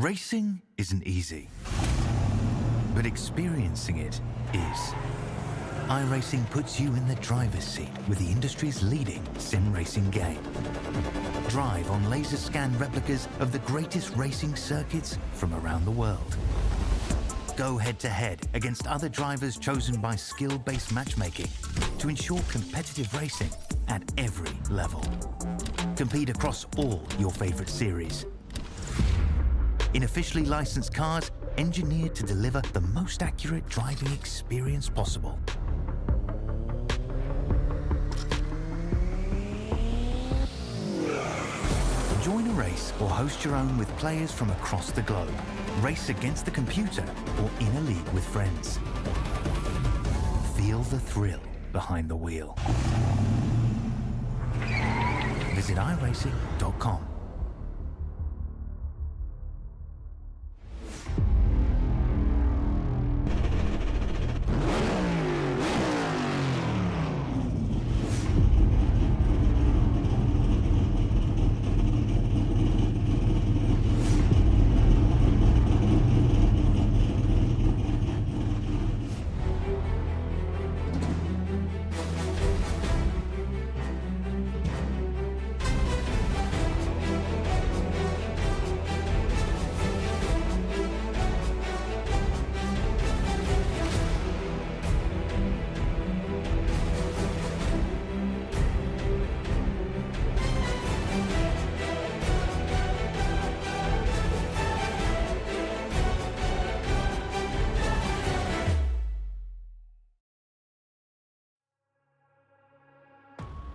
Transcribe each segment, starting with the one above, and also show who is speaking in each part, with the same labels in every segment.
Speaker 1: Racing isn't easy, but experiencing it is. iRacing puts you in the driver's seat with the industry's leading sim racing game. Drive on laser scan replicas of the greatest racing circuits from around the world. Go head-to-head against other drivers chosen by skill-based matchmaking to ensure competitive racing at every level. Compete across all your favorite series. In officially licensed cars, engineered to deliver the most accurate driving experience possible. Join a race or host your own with players from across the globe. Race against the computer or in a league with friends. Feel the thrill behind the wheel. Visit iRacing.com.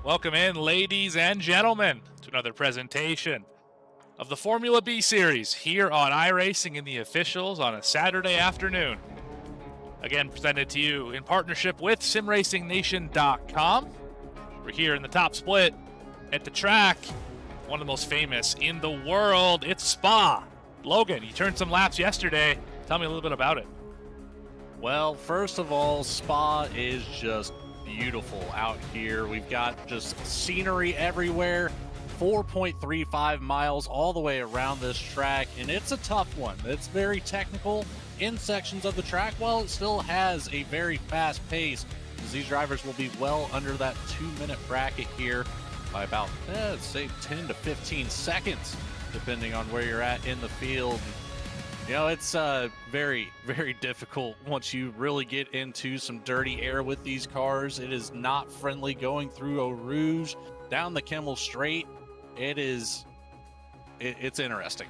Speaker 2: Welcome in, ladies and gentlemen, to another presentation of the Formula B Series here on iRacing in the officials on a Saturday afternoon. Again, presented to you in partnership with SimRacingNation.com. We're here in the top split at the track, one of the most famous in the world. It's Spa. Logan, you turned some laps yesterday. Tell me a little bit about it.
Speaker 3: Well, first of all, Spa is just beautiful out here. We've got just scenery everywhere, 4.35 miles all the way around this track, and it's a tough one. It's very technical in sections of the track, while it still has a very fast pace, as these drivers will be well under that 2-minute bracket here by about, say 10 to 15 seconds, depending on where you're at in the field. You know, it's very, very difficult once you really get into some dirty air with these cars. It is not friendly going through Eau Rouge, down the Kimmel Straight. It's interesting.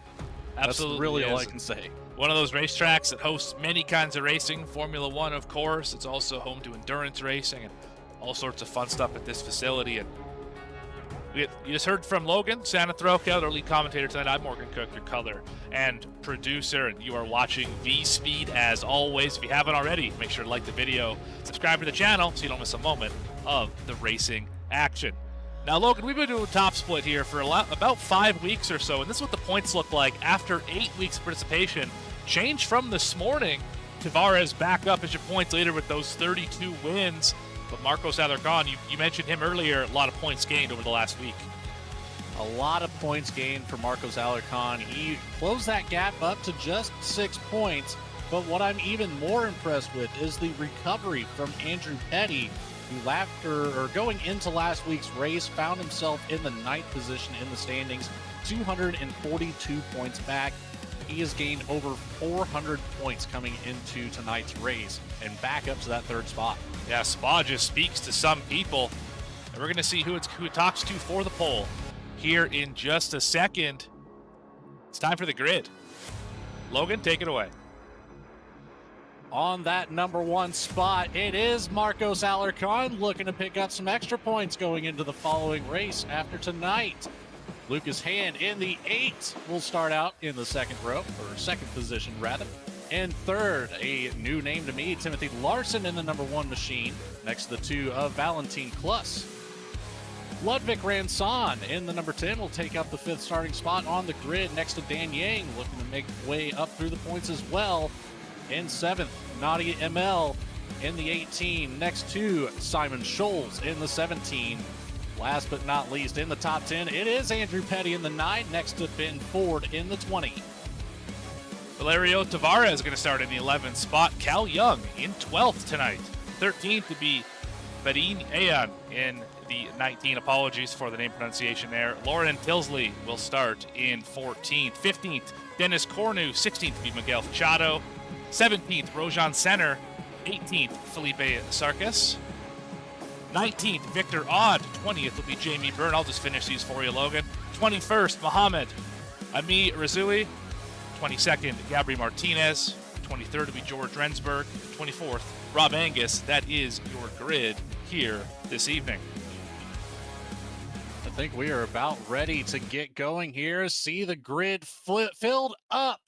Speaker 2: Absolutely.
Speaker 3: That's really all I can say.
Speaker 2: One of those racetracks that hosts many kinds of racing. Formula One, of course. It's also home to endurance racing and all sorts of fun stuff at this facility. And you just heard from Logan Sanathroka, our lead commentator tonight. I'm Morgan Cook, your color and producer, and you are watching VSPEED as always. If you haven't already, make sure to like the video, subscribe to the channel so you don't miss a moment of the racing action. Now, Logan, we've been doing top split here for about 5 weeks or so, and this is what the points look like after 8 weeks of participation. Changed from this morning. Tavares back up as your points leader with those 32 wins. But Marcos Alarcon, you mentioned him earlier, a lot of points gained over the last week.
Speaker 3: A lot of points gained for Marcos Alarcon. He closed that gap up to just 6 points. But what I'm even more impressed with is the recovery from Andrew Petty, who going into last week's race found himself in the 9th position in the standings, 242 points back. He has gained over 400 points coming into tonight's race and back up to that 3rd spot.
Speaker 2: Yeah, Spa just speaks to some people. And we're going to see who it talks to for the poll here in just a second. It's time for the grid. Logan, take it away.
Speaker 3: On that number 1 spot, it is Marcos Alarcon looking to pick up some extra points going into the following race after tonight. Lucas Hand in the 8 will start out in the 2nd row, or 2nd position rather. And 3rd, a new name to me, Timothy Larson in the number 1 machine, next to the 2 of Valentin Kluss. Ludwig Ranson in the number 10 will take up the 5th starting spot on the grid next to Dan Yang, looking to make way up through the points as well. In 7th, Nadia ML in the 18, next to Simon Scholes in the 17. Last but not least, in the top 10, it is Andrew Petty in the 9, next to Ben Ford in the 20.
Speaker 2: Valerio Tavares is going to start in the 11th spot. Cal Young in 12th tonight. 13th to be Badin Ayan in the 19. Apologies for the name pronunciation there. Lauren Tilsley will start in 14th. 15th, Dennis Cornu. 16th to be Miguel Fachado. 17th, Rojan Senner. 18th, Felipe Sarkis. 19th, Victor Odd. 20th will be Jamie Byrne. I'll just finish these for you, Logan. 21st, Mohamed Ami Razui. 22nd, Gabri Martinez. 23rd will be George Rensburg. 24th, Rob Angus. That is your grid here this evening.
Speaker 3: I think we are about ready to get going here. See the grid filled up.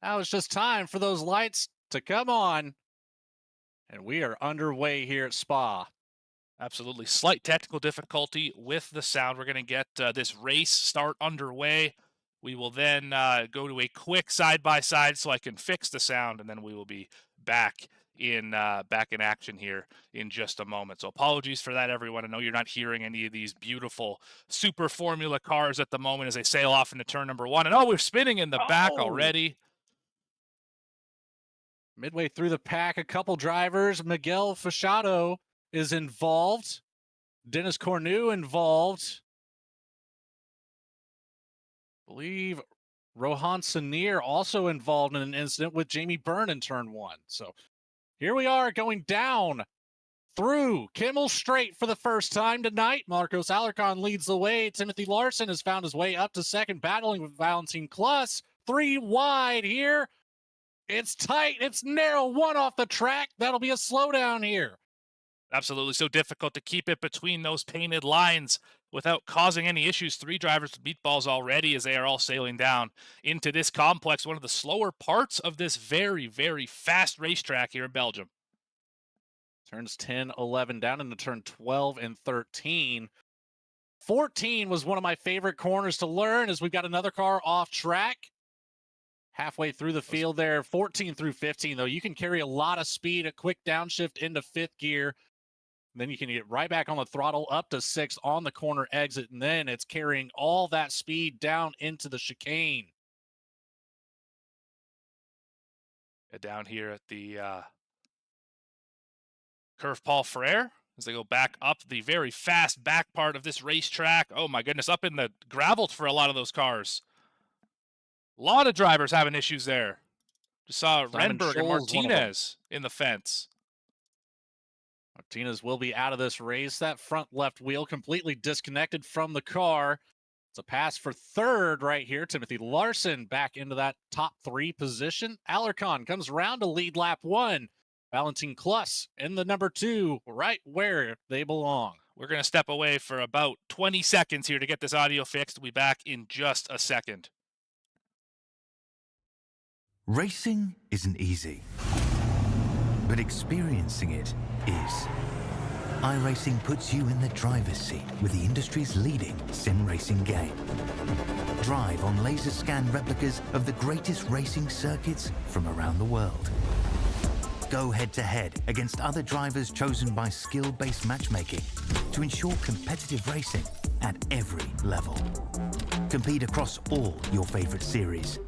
Speaker 3: Now it's just time for those lights to come on. And we are underway here at Spa.
Speaker 2: Absolutely. Slight technical difficulty with the sound. We're going to get this race start underway. We will then go to a quick side-by-side so I can fix the sound, and then we will be back in action here in just a moment. So apologies for that, everyone. I know you're not hearing any of these beautiful Super Formula cars at the moment as they sail off into turn number 1. And we're spinning in the back already.
Speaker 3: Midway through the pack, a couple drivers. Miguel Fachado is involved. Dennis Cornu involved. I believe Rohan Sanir also involved in an incident with Jamie Byrne in turn 1. So here we are going down through Kimmel Straight for the first time tonight. Marcos Alarcon leads the way. Timothy Larson has found his way up to second, battling with Valentin Kluss. 3 wide here. It's tight. It's narrow. 1 off the track. That'll be a slowdown here.
Speaker 2: Absolutely. So difficult to keep it between those painted lines without causing any issues. 3 drivers with meatballs already as they are all sailing down into this complex, one of the slower parts of this very, very fast racetrack here in Belgium.
Speaker 3: Turns 10, 11 down into turn 12 and 13. 14 was one of my favorite corners to learn as we've got another car off track. Halfway through the field there, 14 through 15, though, you can carry a lot of speed, a quick downshift into 5th gear. Then you can get right back on the throttle up to 6th on the corner exit, and then it's carrying all that speed down into the chicane.
Speaker 2: Down here at the Curve Paul Frere as they go back up the very fast back part of this racetrack. Oh my goodness, up in the gravel for a lot of those cars. A lot of drivers having issues there. Just saw Renberg and Martinez in the fence.
Speaker 3: Martinez will be out of this race. That front left wheel completely disconnected from the car. It's a pass for 3rd right here. Timothy Larson back into that top 3 position. Alarcon comes around to lead lap 1. Valentin Kluss in the number 2, right where they belong.
Speaker 2: We're going to step away for about 20 seconds here to get this audio fixed. We'll be back in just a second.
Speaker 1: Racing isn't easy, but experiencing it is. iRacing puts you in the driver's seat with the industry's leading sim racing game. Drive on laser scan replicas of the greatest racing circuits from around the world. Go head-to-head against other drivers chosen by skill-based matchmaking to ensure competitive racing at every level. Compete across all your favorite series.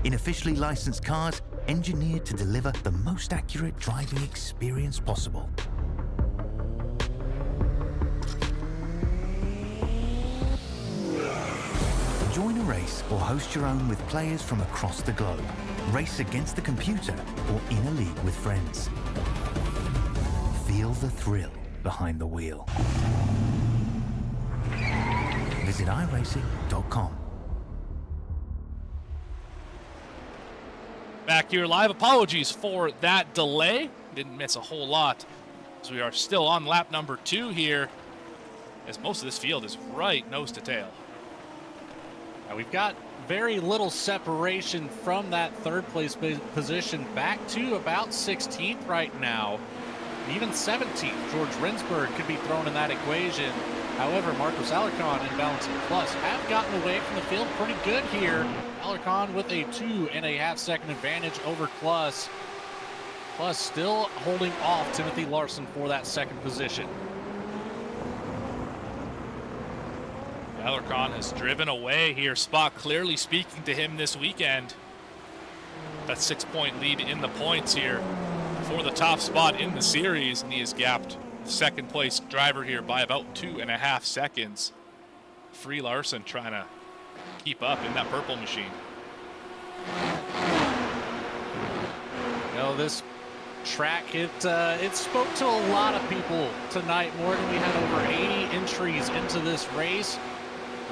Speaker 1: In officially licensed cars, engineered to deliver the most accurate driving experience possible. Join a race or host your own with players from across the globe. Race against the computer or in a league with friends. Feel the thrill behind the wheel. Visit iRacing.com.
Speaker 2: Back here live. Apologies for that delay. Didn't miss a whole lot as we are still on lap number 2 here as most of this field is right nose to tail.
Speaker 3: Now we've got very little separation from that 3rd place position back to about 16th right now. Even 17th. George Rensburg could be thrown in that equation. However, Marcos Alarcon and Valentin Kluss have gotten away from the field pretty good here. Alarcon with a 2.5 second advantage over Kluss. Kluss still holding off Timothy Larson for that 2nd position.
Speaker 2: Alarcon has driven away here. Spot clearly speaking to him this weekend. That 6-point lead in the points here for the top spot in the series, and he has gapped the second place driver here by about 2.5 seconds. Free Larson trying to keep up in that purple machine.
Speaker 3: You know, this track, it spoke to a lot of people tonight. Morgan, we had over 80 entries into this race. I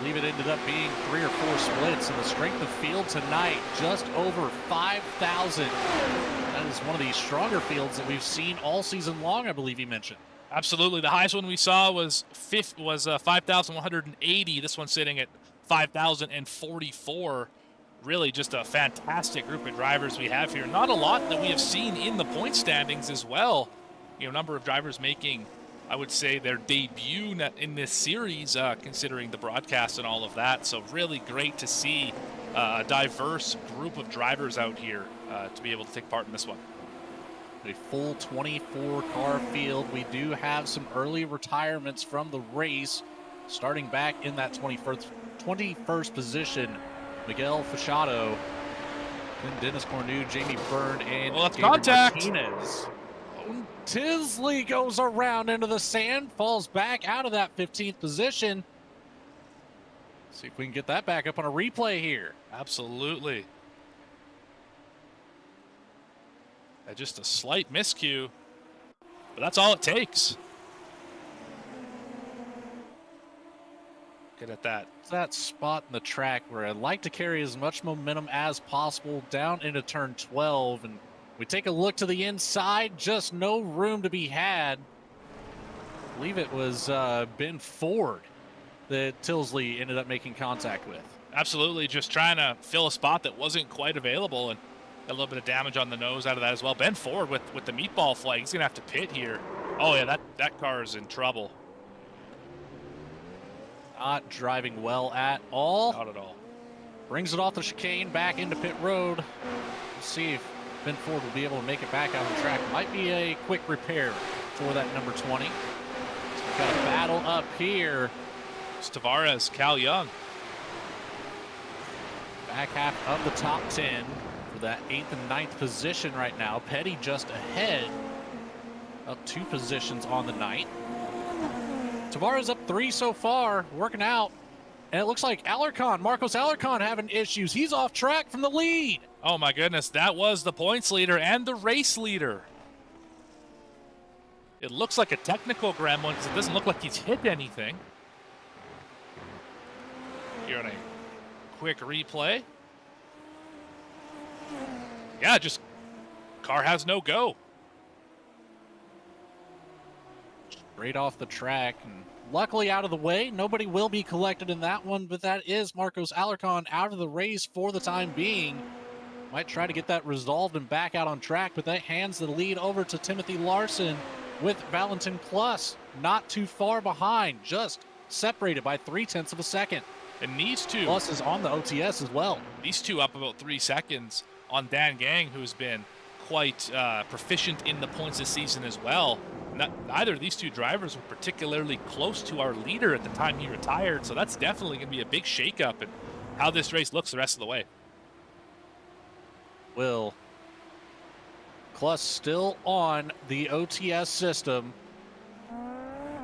Speaker 3: believe it ended up being 3 or 4 splits, and the strength of field tonight just over 5,000. That is one of the stronger fields that we've seen all season long, I believe he mentioned.
Speaker 2: Absolutely. The highest one we saw was 5,180. This one's sitting at 5,044. Really just a fantastic group of drivers we have here. Not a lot that we have seen in the point standings as well. You know, number of drivers making, I would say, their debut in this series, considering the broadcast and all of that. So really great to see a diverse group of drivers out here to be able to take part in this one.
Speaker 3: A full 24-car field. We do have some early retirements from the race. Starting back in that 21st position, Miguel Fachado, then Dennis Cornu, Jamie Byrne, and
Speaker 2: well, that's
Speaker 3: Gabriel
Speaker 2: contact.
Speaker 3: Martinez. Tinsley goes around into the sand, falls back out of that 15th position. See if we can get that back up on a replay here.
Speaker 2: Absolutely. Just a slight miscue, but that's all it takes. Good at that.
Speaker 3: It's that spot in the track where I'd like to carry as much momentum as possible down into turn 12, and we take a look to the inside, just no room to be had. I believe it was Ben Ford that Tinsley ended up making contact with.
Speaker 2: Absolutely, just trying to fill a spot that wasn't quite available, and a little bit of damage on the nose out of that as well. Ben Ford with the meatball flag. He's going to have to pit here. Oh, yeah, that car is in trouble.
Speaker 3: Not driving well at all.
Speaker 2: Not at all.
Speaker 3: Brings it off the chicane back into pit road. We'll see if Ben Ford will be able to make it back out on the track. Might be a quick repair for that number 20. So we've got a battle up here.
Speaker 2: It's Tavares, Cal Young.
Speaker 3: Back half of the top 10. That 8th and 9th position right now. Petty just ahead, up 2 positions on the night. Tavares up 3 so far, working out. And it looks like Marcos Alarcon having issues. He's off track from the lead.
Speaker 2: Oh my goodness, that was the points leader and the race leader. It looks like a technical gremlin because it doesn't look like he's hit anything. Here on a quick replay. Yeah, just car has no go.
Speaker 3: Straight off the track, and luckily out of the way. Nobody will be collected in that one, but that is Marcos Alarcon out of the race for the time being. Might try to get that resolved and back out on track, but that hands the lead over to Timothy Larson with Valentin Kluss not too far behind, just separated by 0.3 of a second.
Speaker 2: And these two,
Speaker 3: Kluss is on the OTS as well.
Speaker 2: These two up about 3 seconds on Dan Gang, who's been quite proficient in the points this season as well. Neither of these two drivers were particularly close to our leader at the time he retired, so that's definitely going to be a big shakeup in how this race looks the rest of the way.
Speaker 3: Will Kluss still on the OTS system.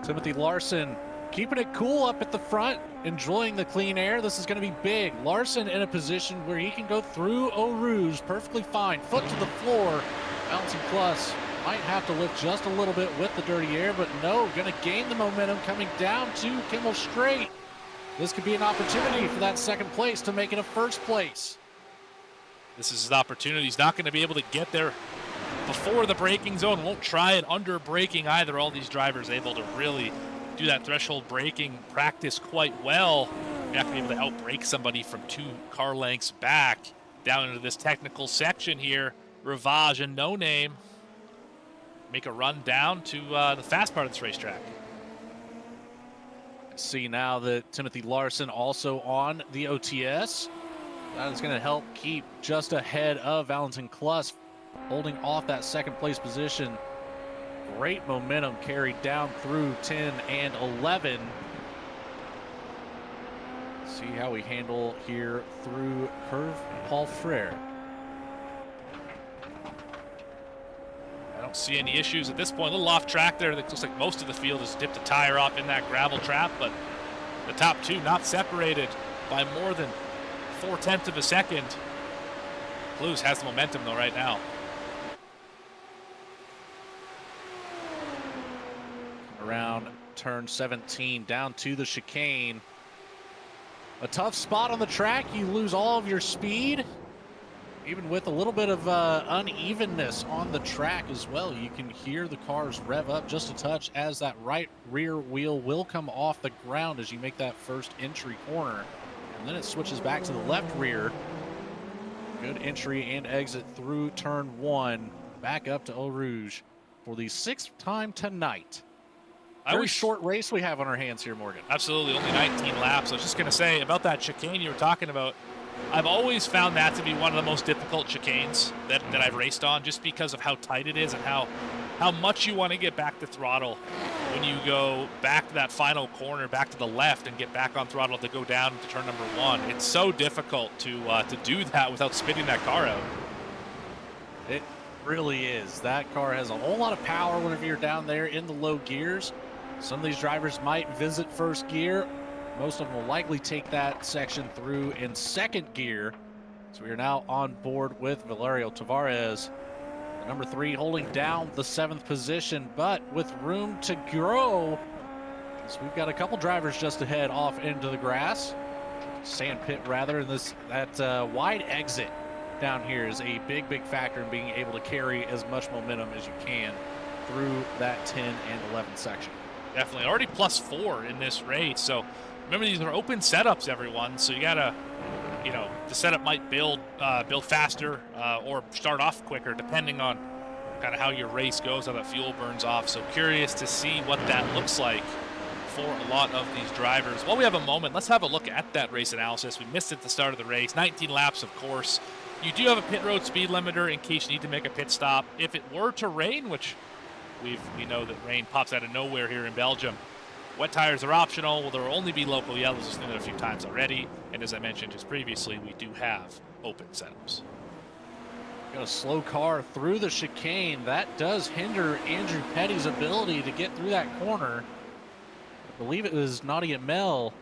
Speaker 3: Timothy Larson keeping it cool up at the front, enjoying the clean air. This is going to be big. Larson in a position where he can go through Eau Rouge perfectly fine. Foot to the floor. Valentin Kluss might have to lift just a little bit with the dirty air, but no, going to gain the momentum coming down to Kimmel Straight. This could be an opportunity for that second place to make it a first place.
Speaker 2: This is his opportunity. He's not going to be able to get there before the braking zone. Won't try it under braking either. All these drivers able to really do that threshold braking practice quite well. You're not going to be able to outbrake somebody from 2 car lengths back down into this technical section here. Rivage and No Name make a run down to the fast part of this racetrack.
Speaker 3: See now that Timothy Larson also on the OTS. That is going to help keep just ahead of Valentin Kluss, holding off that second place position. Great momentum carried down through 10 and 11. See how we handle here through Curve Paul Frere.
Speaker 2: I don't see any issues at this point. A little off track there. It looks like most of the field has dipped a tire off in that gravel trap, but the top two not separated by more than 0.4 of a second. Blues has the momentum though right now.
Speaker 3: Around turn 17, down to the chicane. A tough spot on the track. You lose all of your speed. Even with a little bit of unevenness on the track as well, you can hear the cars rev up just a touch as that right rear wheel will come off the ground as you make that first entry corner. And then it switches back to the left rear. Good entry and exit through turn 1. Back up to Eau Rouge for the 6th time tonight. Very short race we have on our hands here, Morgan.
Speaker 2: Absolutely, only 19 laps. I was just going to say about that chicane you were talking about. I've always found that to be one of the most difficult chicanes that I've raced on, just because of how tight it is and how much you want to get back to throttle when you go back to that final corner, back to the left, and get back on throttle to go down to turn number 1. It's so difficult to do that without spitting that car out.
Speaker 3: It really is. That car has a whole lot of power whenever you're down there in the low gears. Some of these drivers might visit first gear. Most of them will likely take that section through in second gear. So we are now on board with Valerio Tavares, the number 3, holding down the 7th position, but with room to grow. So we've got a couple drivers just ahead off into the grass. Sand pit rather, and that wide exit down here is a big factor in being able to carry as much momentum as you can through that 10 and 11 section.
Speaker 2: Definitely. Already +4 in this race. So remember, these are open setups, everyone. So you gotta, the setup might build faster or start off quicker, depending on kind of how your race goes, how that fuel burns off. So curious to see what that looks like for a lot of these drivers. While we have a moment, let's have a look at that race analysis. We missed it at the start of the race. 19 laps, of course. You do have a pit road speed limiter in case you need to make a pit stop. If it were to rain, which we know that rain pops out of nowhere here in Belgium, wet tires are optional. Well, there will only be local yellows. We've seen it a few times already. And as I mentioned just previously, we do have open setups.
Speaker 3: Got a slow car through the chicane. That does hinder Andrew Petty's ability to get through that corner. I believe it was Nadia Mel.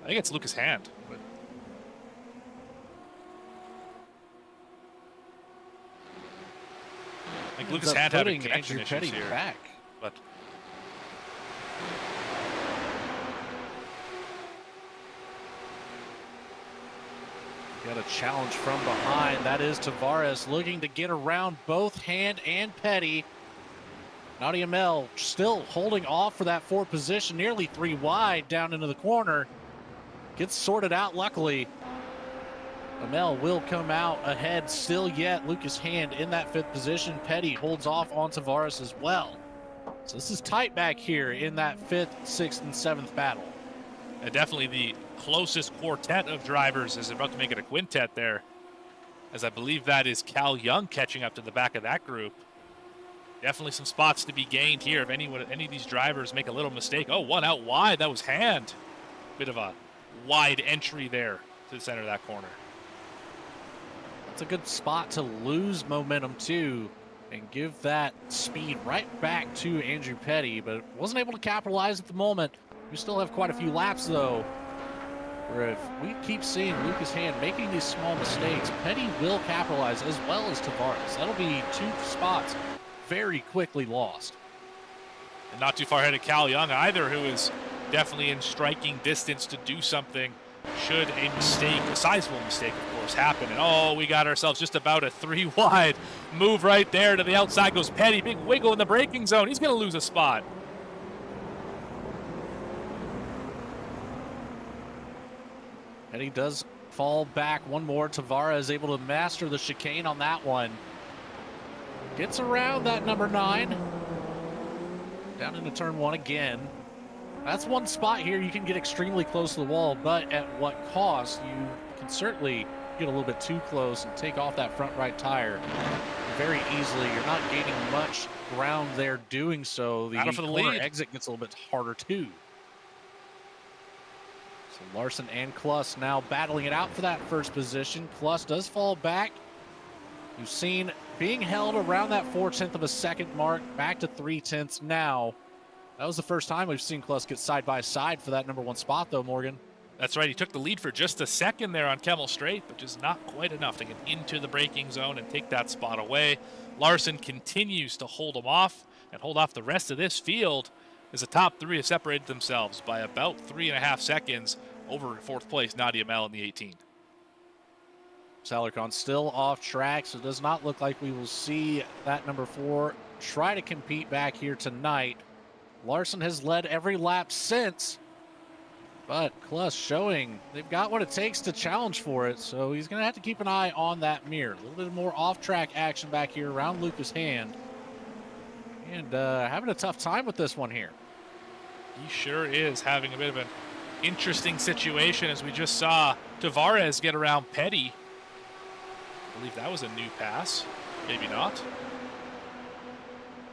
Speaker 2: I think it's Lucas Hand. But I think Lucas Hand had a connection
Speaker 3: Andrew Petty
Speaker 2: issues here.
Speaker 3: Back.
Speaker 2: But
Speaker 3: got a challenge from behind. That is Tavares looking to get around both Hand and Petty. Nadia Mel still holding off for that 4th position, nearly 3 wide down into the corner. Gets sorted out, luckily. Amel will come out ahead still yet. Lucas Hand in that 5th position. Petty holds off on Tavares as well. So this is tight back here in that 5th, 6th, and 7th battle.
Speaker 2: and definitely the closest quartet of drivers is about to make it a quintet there, as I believe that is Cal Young catching up to the back of that group. Definitely some spots to be gained here if any of these drivers make a little mistake. Oh, one out wide. That was Hand. Bit of a wide entry there to the center of that corner.
Speaker 3: That's a good spot to lose momentum too and give that speed right back to Andrew Petty, but wasn't able to capitalize at the moment. We still have quite a few laps though, where if we keep seeing Lucas Hand making these small mistakes, Petty will capitalize as well as Tavares. That'll be 2 spots very quickly lost.
Speaker 2: And not too far ahead of Cal Young either, who is definitely in striking distance to do something should a mistake, a sizable mistake, of course, happen. And oh, we got ourselves just about a 3 wide move right there. To the outside goes Petty. Big wiggle in the braking zone. He's going to lose a spot.
Speaker 3: And he does fall back one more. Tavares is able to master the chicane on that one. Gets around that number 9. Down into turn 1 again. That's one spot here you can get extremely close to the wall, but at what cost? You can certainly get a little bit too close and take off that front right tire very easily. You're not gaining much ground there doing so. The corner exit gets a little bit harder too. So So Larson and Kluss now battling it out for that first position. Kluss does fall back. You've seen being held around that 0.4 of a second mark, back to 0.3 now. That was the first time we've seen Kluss get side by side for that number 1 spot, though, Morgan.
Speaker 2: That's right. He took the lead for just a second there on Kemmel Straight, but just not quite enough to get into the braking zone and take that spot away. Larson continues to hold him off and hold off the rest of this field as the top 3 have separated themselves by about 3.5 seconds over 4th place, Nadia Mel in the 18.
Speaker 3: Salarkhan still off track, so it does not look like we will see that number 4 try to compete back here tonight. Larson has led every lap since, but Kluss showing they've got what it takes to challenge for it, so he's going to have to keep an eye on that mirror. A little bit more off-track action back here around Lucas Hand, and having a tough time with this one here.
Speaker 2: He sure is having a bit of an interesting situation, as we just saw Tavares get around Petty. I believe that was a new pass. Maybe not.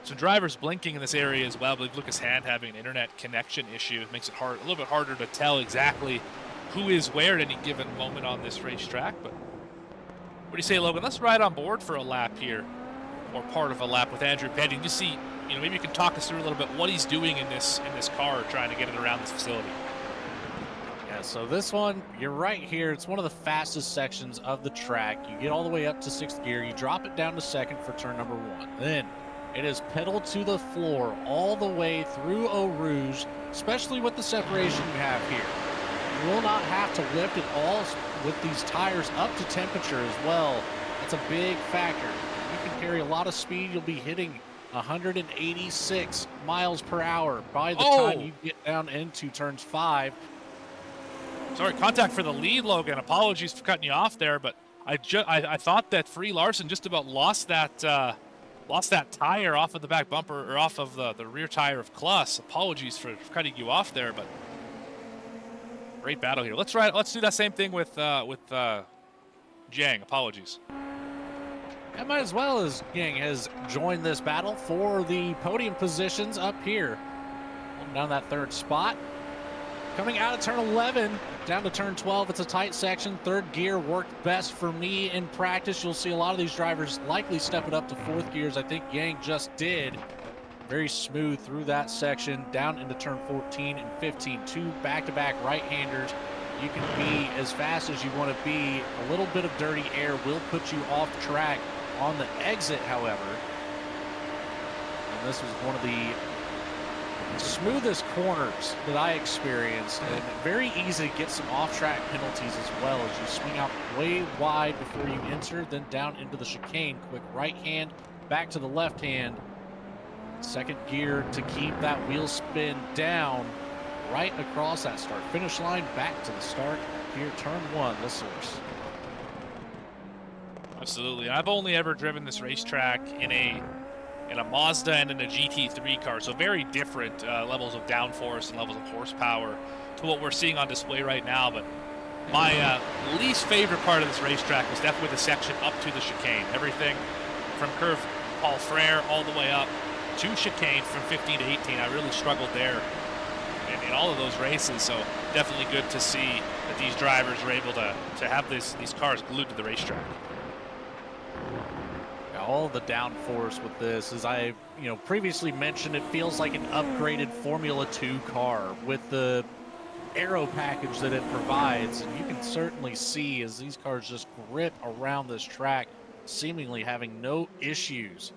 Speaker 2: Some drivers blinking in this area as well. I believe Lucas Hand having an internet connection issue. It makes it a little bit harder to tell exactly who is where at any given moment on this racetrack. But what do you say, Logan? Let's ride on board for a lap here, or part of a lap with Andrew Petty, and just see, maybe you can talk us through a little bit what he's doing in this car, trying to get it around this facility.
Speaker 3: Yeah, so this one, you're right here. It's one of the fastest sections of the track. You get all the way up to 6th gear. You drop it down to 2nd for turn number 1. Then it is pedal to the floor all the way through Eau Rouge, especially with the separation you have here. You will not have to lift it all with these tires up to temperature as well. That's a big factor. You can carry a lot of speed. You'll be hitting 186 miles per hour by the time you get down into turns 5.
Speaker 2: Sorry, contact for the lead, Logan. Apologies for cutting you off there, but I thought that Free Larson just about lost that tire off of the back bumper, or off of the rear tire of Kluss. Apologies for cutting you off there, but great battle here. Let's do that same thing with Jiang. Apologies.
Speaker 3: I might as well, as Yang has joined this battle for the podium positions up here. Holding down that 3rd spot. Coming out of turn 11, down to turn 12, it's a tight section. 3rd gear worked best for me in practice. You'll see a lot of these drivers likely step it up to 4th gears. I think Yang just did. Very smooth through that section, down into turn 14 and 15. 2 back-to-back right-handers. You can be as fast as you want to be. A little bit of dirty air will put you off track on the exit, however. And this was one of the smoothest corners that I experienced, and very easy to get some off-track penalties as well, as you swing out way wide before you enter, then down into the chicane. Quick right hand, back to the left hand. 2nd gear to keep that wheel spin down right across that start finish line, back to the start here, turn 1, the source.
Speaker 2: Absolutely. I've only ever driven this racetrack in a Mazda and in a GT3 car, so very different levels of downforce and levels of horsepower to what we're seeing on display right now. But my least favorite part of this racetrack was definitely the section up to the chicane. Everything from curve Paul Frere all the way up to chicane from 15 to 18. I really struggled there in all of those races, so definitely good to see that these drivers are able to have these cars glued to the racetrack.
Speaker 3: All the downforce with this, as I previously mentioned, it feels like an upgraded Formula 2 car with the aero package that it provides, and you can certainly see as these cars just grip around this track, seemingly having no issues.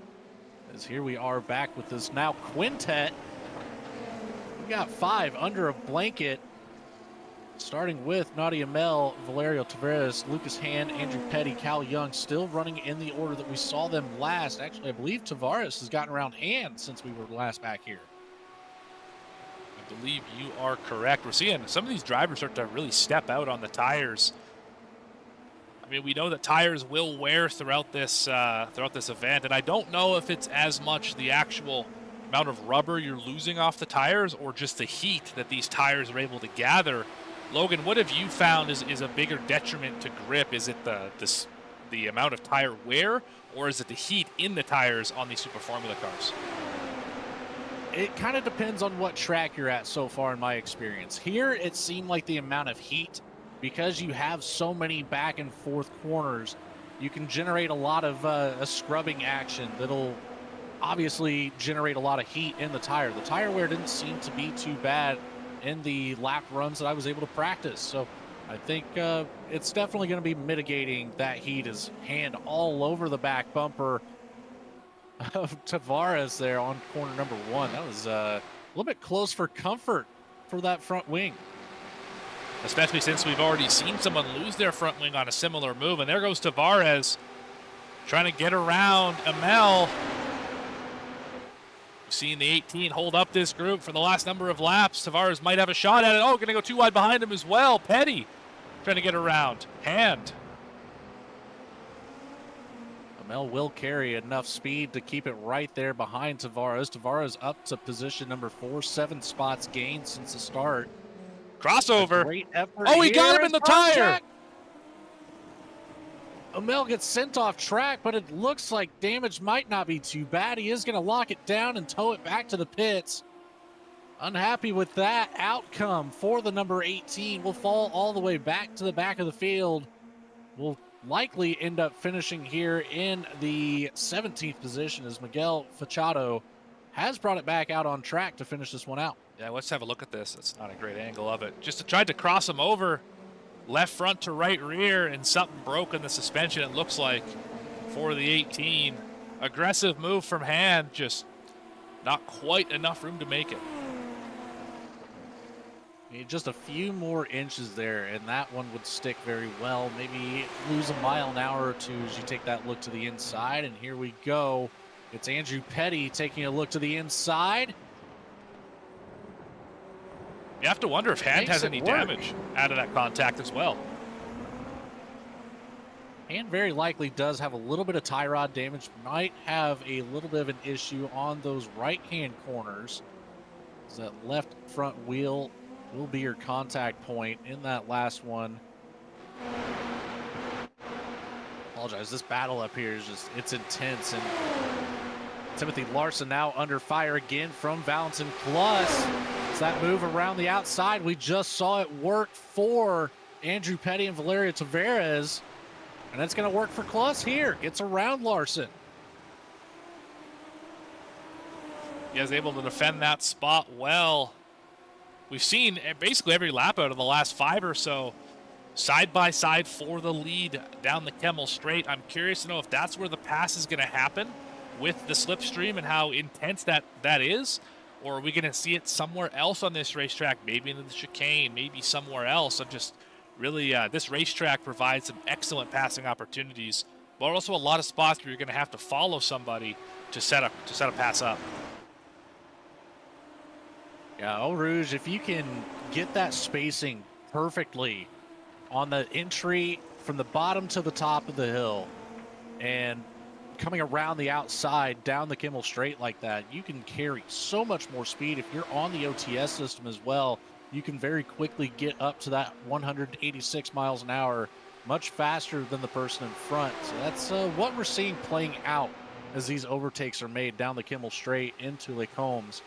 Speaker 3: As here we are back with this now quintet. We got 5 under a blanket, starting with Nadia Mel, Valerio Tavares, Lucas Hand, Andrew Petty, Cal Young, still running in the order that we saw them last. Actually, I believe Tavares has gotten around Hand since we were last back here.
Speaker 2: I believe you are correct. We're seeing some of these drivers start to really step out on the tires. I mean, we know that tires will wear throughout this event, and I don't know if it's as much the actual amount of rubber you're losing off the tires or just the heat that these tires are able to gather. Logan, what have you found is a bigger detriment to grip? Is it the amount of tire wear, or is it the heat in the tires on these Super Formula cars?
Speaker 3: it kind of depends on what track you're at so far in my experience. Here, it seemed like the amount of heat, because you have so many back and forth corners, you can generate a lot of a scrubbing action that'll obviously generate a lot of heat in the tire. The tire wear didn't seem to be too bad in the lap runs that I was able to practice. So I think it's definitely going to be mitigating that heat. His hand all over the back bumper of Tavares there on corner number 1. That was a little bit close for comfort for that front wing.
Speaker 2: Especially since we've already seen someone lose their front wing on a similar move. And there goes Tavares trying to get around Amel. We've seen the 18 hold up this group for the last number of laps. Tavares might have a shot at it. Oh, going to go too wide behind him as well. Petty trying to get around. Hand.
Speaker 3: Amel will carry enough speed to keep it right there behind Tavares. Tavares up to position number 4, 7 spots gained since the start.
Speaker 2: Crossover.
Speaker 3: Great effort.
Speaker 2: Oh, he got him in the tire.
Speaker 3: Amel gets sent off track, but it looks like damage might not be too bad. He is going to lock it down and tow it back to the pits. Unhappy with that outcome for the number 18. Will fall all the way back to the back of the field. Will likely end up finishing here in the 17th position as Miguel Fachado has brought it back out on track to finish this one out.
Speaker 2: Yeah, let's have a look at this. That's not a great angle of it. Just tried to cross him over. Left front to right rear, and something broke in the suspension, it looks like, for the 18. Aggressive move from Hand, just not quite enough room to make it.
Speaker 3: Just a few more inches there, and that one would stick very well. Maybe lose a mile an hour or two as you take that look to the inside, and here we go. It's Andrew Petty taking a look to the inside.
Speaker 2: You have to wonder if Hand has any damage out of that contact as well.
Speaker 3: Hand very likely does have a little bit of tie rod damage. Might have a little bit of an issue on those right-hand corners. That left front wheel will be your contact point in that last one. Apologize, this battle up here is just, it's intense. And Timothy Larson now under fire again from Valentin Plus. That move around the outside, we just saw it work for Andrew Petty and Valerio Tavares, and it's going to work for Kluss here. Gets around Larson.
Speaker 2: He is able to defend that spot well. We've seen basically every lap out of the last 5 or so side by side for the lead down the Kemmel Straight. I'm curious to know if that's where the pass is going to happen with the slipstream and how intense that is. Or are we going to see it somewhere else on this racetrack? Maybe in the chicane, maybe somewhere else. I'm just really, this racetrack provides some excellent passing opportunities, but also a lot of spots where you're going to have to follow somebody to set a pass up.
Speaker 3: Yeah, Eau Rouge, if you can get that spacing perfectly on the entry from the bottom to the top of the hill and coming around the outside down the Kemmel Straight like that, you can carry so much more speed. If you're on the OTS system as well, you can very quickly get up to that 186 miles an hour much faster than the person in front. So that's what we're seeing playing out as these overtakes are made down the Kemmel Straight into Lake Holmes.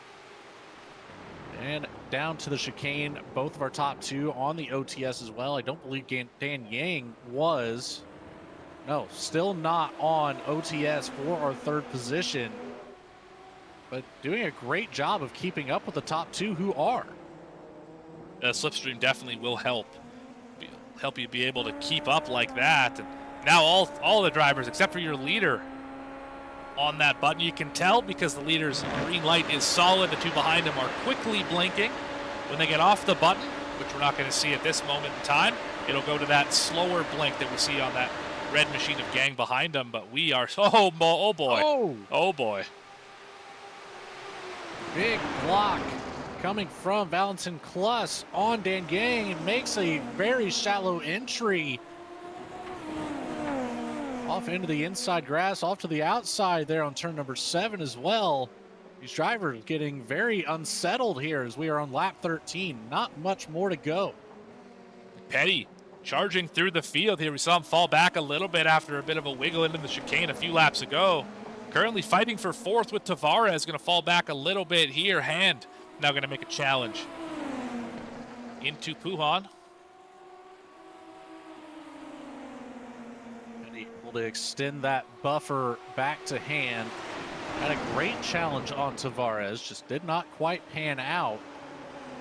Speaker 3: And down to the chicane, both of our top 2 on the OTS as well. I don't believe Dan Yang was. No, still not on OTS for our 3rd position, but doing a great job of keeping up with the top 2 who are.
Speaker 2: The slipstream definitely will help you be able to keep up like that. And now all the drivers, except for your leader, on that button. You can tell because the leader's green light is solid. The 2 behind him are quickly blinking. When they get off the button, which we're not going to see at this moment in time, it'll go to that slower blink that we see on that red machine of gang behind them. But we are, oh boy.
Speaker 3: Big block coming from Valentin Kluss on Dan Gang. Makes a very shallow entry off into the inside grass, off to the outside there on turn number 7 as well. These drivers getting very unsettled here as we are on lap 13. Not much more to go.
Speaker 2: Petty charging through the field here. We saw him fall back a little bit after a bit of a wiggle into the chicane a few laps ago. currently fighting for fourth with Tavares. Going to fall back a little bit here. Hand now going to make a challenge into Puhan.
Speaker 3: And able to extend that buffer back to Hand. Had a great challenge on Tavares, just did not quite pan out.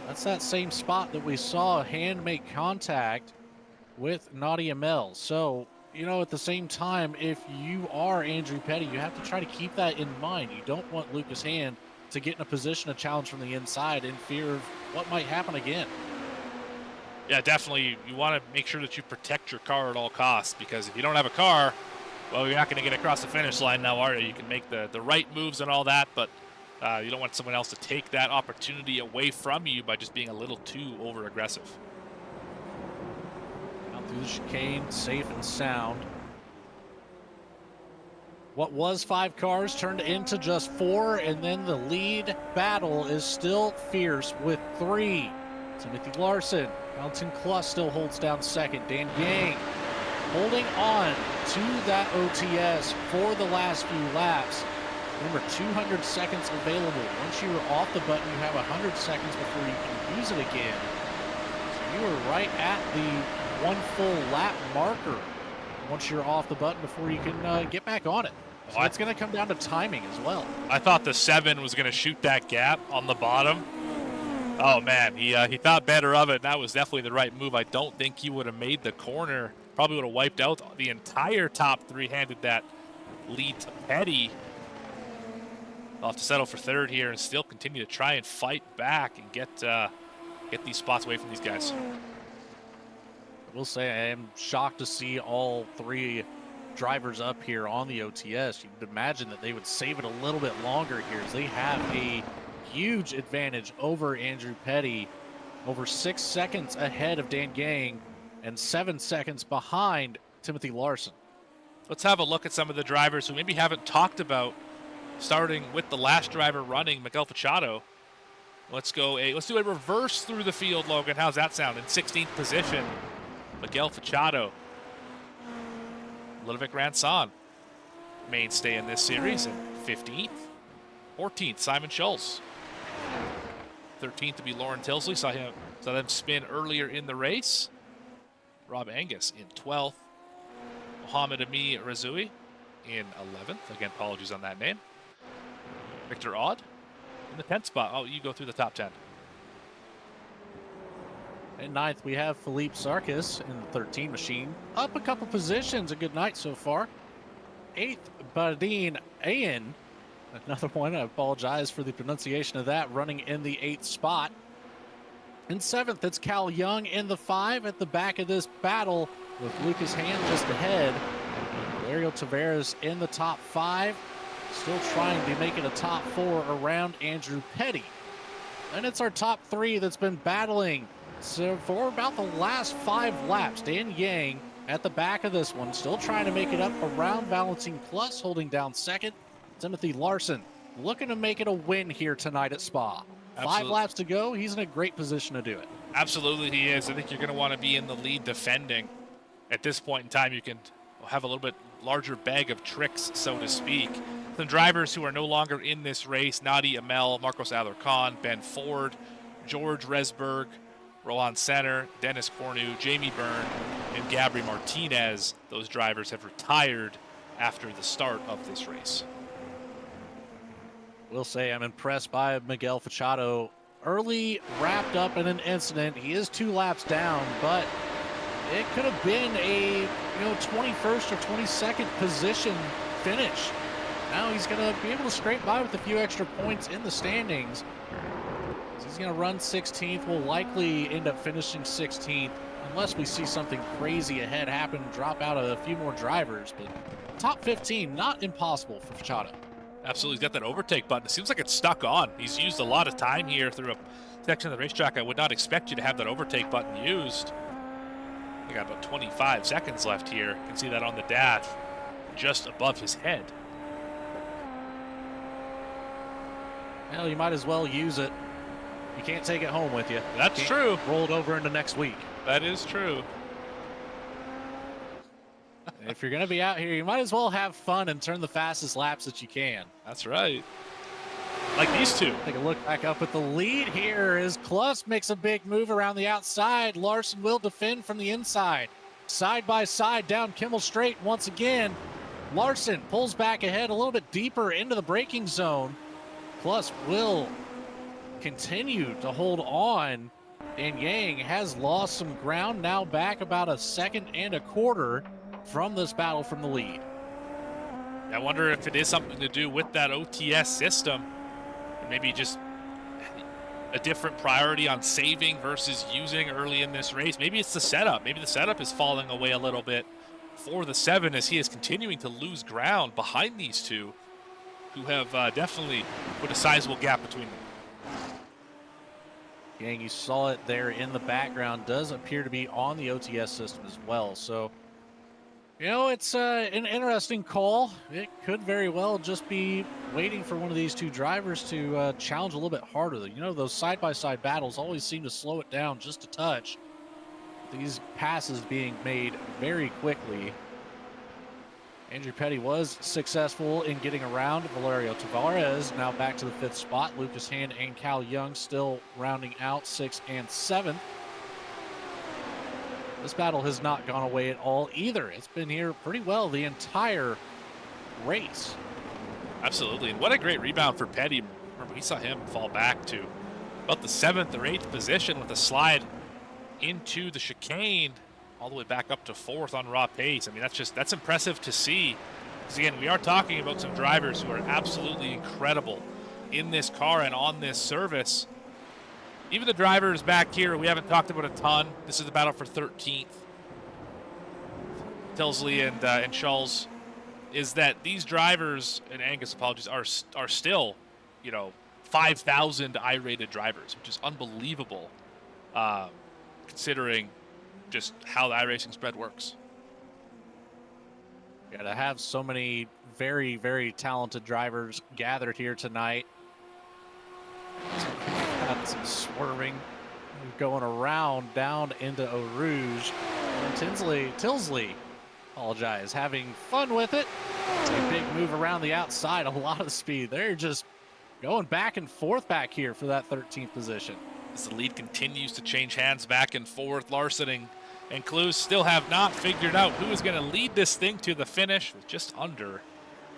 Speaker 3: That's that same spot that we saw Hand make contact with Nadia Mel. So, you know, at the same time, if you are Andrew Petty, you have to try to keep that in mind. You don't want Lucas Hand to get in a position to challenge from the inside in fear of what might happen again.
Speaker 2: Yeah, definitely. You want to make sure that you protect your car at all costs, because if you don't have a car, well, you're not going to get across the finish line now, are you? You can make the right moves and all that, but you don't want someone else to take that opportunity away from you by just being a little too over-aggressive.
Speaker 3: Out through the chicane, safe and sound. What was 5 cars turned into just 4, and then the lead battle is still fierce with 3. Timothy Larson, Mountain Cluss still holds down second. Dan Yang holding on to that OTS for the last few laps. Remember, 200 seconds available. Once you are off the button, you have 100 seconds before you can use it again. So you are right at the 1 full lap marker once you're off the button before you can get back on it. So it's going to come down to timing as well.
Speaker 2: I thought the 7 was going to shoot that gap on the bottom. Oh, man, he thought better of it. That was definitely the right move. I don't think he would have made the corner. Probably would have wiped out the entire top 3, handed that lead to Petty. I'll have to settle for third here and still continue to try and fight back and get these spots away from these guys.
Speaker 3: I will say I am shocked to see all 3 drivers up here on the OTS. You would imagine that they would save it a little bit longer here, as they have a huge advantage over Andrew Petty, over 6 seconds ahead of Dan Gang and 7 seconds behind Timothy Larson.
Speaker 2: Let's have a look at some of the drivers who maybe haven't talked about, starting with the last driver running, Miguel Facciato. Let's do a reverse through the field, Logan. How's that sound? In 16th position, Miguel Facciato. Ludovic Ranson, mainstay in this series, in 15th. 14th, Simon Schultz. 13th to be Lauren Tilsley. Saw them spin earlier in the race. Rob Angus in 12th. Mohamed Ami Razoui in 11th. Again, apologies on that name. Victor Odd in the 10th spot. Oh, you go through the top 10.
Speaker 3: In 9th, we have Philippe Sarkis in the 13 machine. Up a couple positions. A good night so far. 8th, Badine Ayan. Another one, I apologize for the pronunciation of that, running in the 8th spot. In 7th, it's Cal Young in the 5 at the back of this battle, with Lucas Hand just ahead. Valerio Tavares in the top 5, still trying to make it a top 4 around Andrew Petty. And it's our top 3 that's been battling so for about the last 5 laps. Dan Yang at the back of this one, still trying to make it up around Valentin Plus, holding down second. Timothy Larson looking to make it a win here tonight at Spa. Absolutely. 5 laps to go. He's in a great position to do it.
Speaker 2: Absolutely, he is. I think you're going to want to be in the lead defending. At this point in time, you can have a little bit larger bag of tricks, so to speak. Some drivers who are no longer in this race: Nadi Amel, Marcos Alarcon, Ben Ford, George Resberg, Rohan Center, Dennis Cornu, Jamie Byrne, and Gabri Martinez. Those drivers have retired after the start of this race.
Speaker 3: Will say I'm impressed by Miguel Facciato. Early wrapped up in an incident. He is 2 laps down, but it could have been a 21st or 22nd position finish. Now he's going to be able to scrape by with a few extra points in the standings. He's going to run 16th. Will likely end up finishing 16th unless we see something crazy ahead happen, drop out a few more drivers. But top 15, not impossible for Facciato.
Speaker 2: Absolutely, he's got that overtake button. It seems like it's stuck on. He's used a lot of time here through a section of the racetrack. I would not expect you to have that overtake button used. We got about 25 seconds left here. You can see that on the dash, just above his head.
Speaker 3: Well, you might as well use it. You can't take it home with you.
Speaker 2: That's true.
Speaker 3: Roll it over into next week.
Speaker 2: That is true.
Speaker 3: If you're going to be out here, you might as well have fun and turn the fastest laps that you can.
Speaker 2: That's right. Like these two.
Speaker 3: Take a look back up at the lead here as Klus makes a big move around the outside. Larson will defend from the inside. Side by side down Kimmel Straight once again. Larson pulls back ahead a little bit deeper into the braking zone. Klus will continue to hold on. And Yang has lost some ground, now back about a second and a quarter from this battle from the lead.
Speaker 2: I wonder if it is something to do with that OTS system. And maybe just a different priority on saving versus using early in this race. Maybe it's the setup. Maybe the setup is falling away a little bit for the 7 as he is continuing to lose ground behind these two who have definitely put a sizable gap between them.
Speaker 3: Yang, you saw it there in the background, does appear to be on the OTS system as well. So, you know, it's an interesting call. It could very well just be waiting for one of these two drivers to challenge a little bit harder. You know, those side-by-side battles always seem to slow it down just a touch. These passes being made very quickly. Andrew Petty was successful in getting around Valerio Tavares. Now back to the 5th spot. Lucas Hand and Cal Young still rounding out 6th and 7th. This battle has not gone away at all either. It's been here pretty well the entire race.
Speaker 2: Absolutely, and what a great rebound for Petty. Remember, we saw him fall back to about the 7th or 8th position with a slide into the chicane, all the way back up to 4th on raw pace. I mean, that's impressive to see. Because again, we are talking about some drivers who are absolutely incredible in this car and on this service. Even the drivers back here, we haven't talked about a ton. This is the battle for 13th. Tilsley and Schulz, is that these drivers, and Angus, apologies, are still, you know, 5,000 I-rated drivers, which is unbelievable, considering just how the iRacing spread works.
Speaker 3: Yeah, to have so many very, very talented drivers gathered here tonight. Got some swerving going around down into Eau Rouge. And Tilsley, apologize, having fun with it. A big move around the outside, a lot of speed. They're just going back and forth back here for that 13th position.
Speaker 2: As the lead continues to change hands back and forth, Larson and Clues still have not figured out who is going to lead this thing to the finish with just under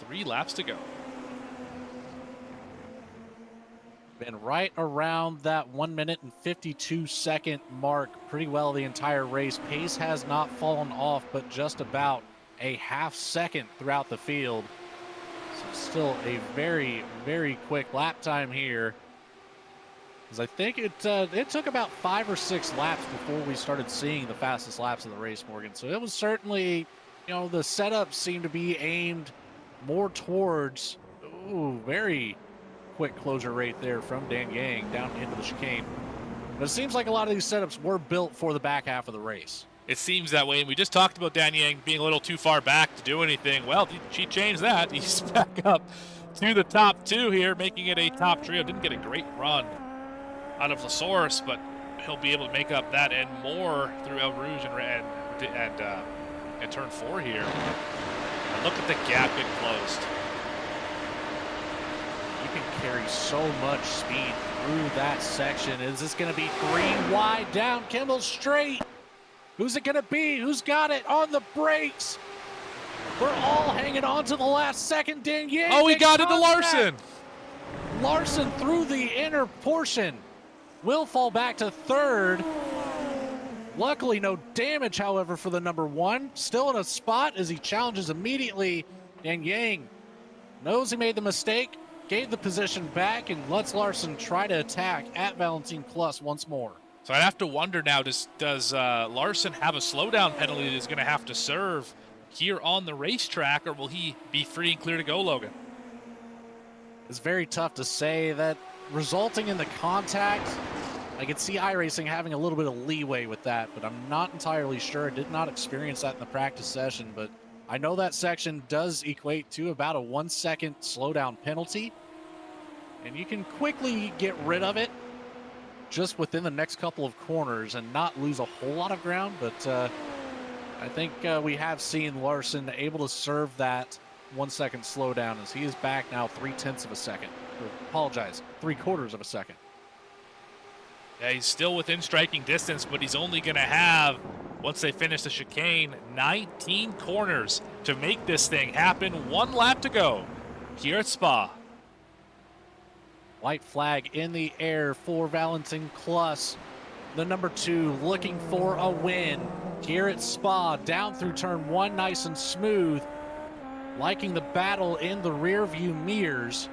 Speaker 2: 3 laps to go.
Speaker 3: Been right around that 1 minute and 52-second mark pretty well the entire race. Pace has not fallen off, but just about a half second throughout the field. So still a very, very quick lap time here. Because I think it took about 5 or 6 laps before we started seeing the fastest laps of the race, Morgan. So it was certainly, you know, the setup seemed to be aimed more towards, very quick closure rate there from Dan Yang down into the chicane. But it seems like a lot of these setups were built for the back half of the race.
Speaker 2: It seems that way, and we just talked about Dan Yang being a little too far back to do anything. Well, she changed that. He's back up to the top 2 here, making it a top trio. Didn't get a great run out of La Source, but he'll be able to make up that and more through El Rouge and turn 4 here. And look at the gap getting closed.
Speaker 3: You can carry so much speed through that section. Is this going to be 3 wide down Kimmel Straight? Who's it going to be? Who's got it on the brakes? We're all hanging on to the last second. Dan Yang.
Speaker 2: Oh, he got it to Larson.
Speaker 3: Larson through the inner portion. Will fall back to 3rd. Luckily, no damage, however, for the number 1. Still in a spot as he challenges immediately. And Yang knows he made the mistake, gave the position back, and lets Larson try to attack at Valentin Klus once more.
Speaker 2: So I'd have to wonder now, does Larson have a slowdown penalty that he's going to have to serve here on the racetrack, or will he be free and clear to go, Logan?
Speaker 3: It's very tough to say. That resulting in the contact, I could see iRacing having a little bit of leeway with that, but I'm not entirely sure. I did not experience that in the practice session, but I know that section does equate to about a 1 second slowdown penalty, and you can quickly get rid of it just within the next couple of corners and not lose a whole lot of ground. But I think we have seen Larson able to serve that 1 second slowdown as he is back now 0.3 of a second. Or, apologize, 3/4 of a second.
Speaker 2: Yeah, he's still within striking distance, but he's only going to have, once they finish the chicane, 19 corners to make this thing happen. 1 lap to go here at Spa.
Speaker 3: White flag in the air for Valentin Klus, the number 2, looking for a win here at Spa. Down through turn 1, nice and smooth. Liking the battle in the rear view mirrors.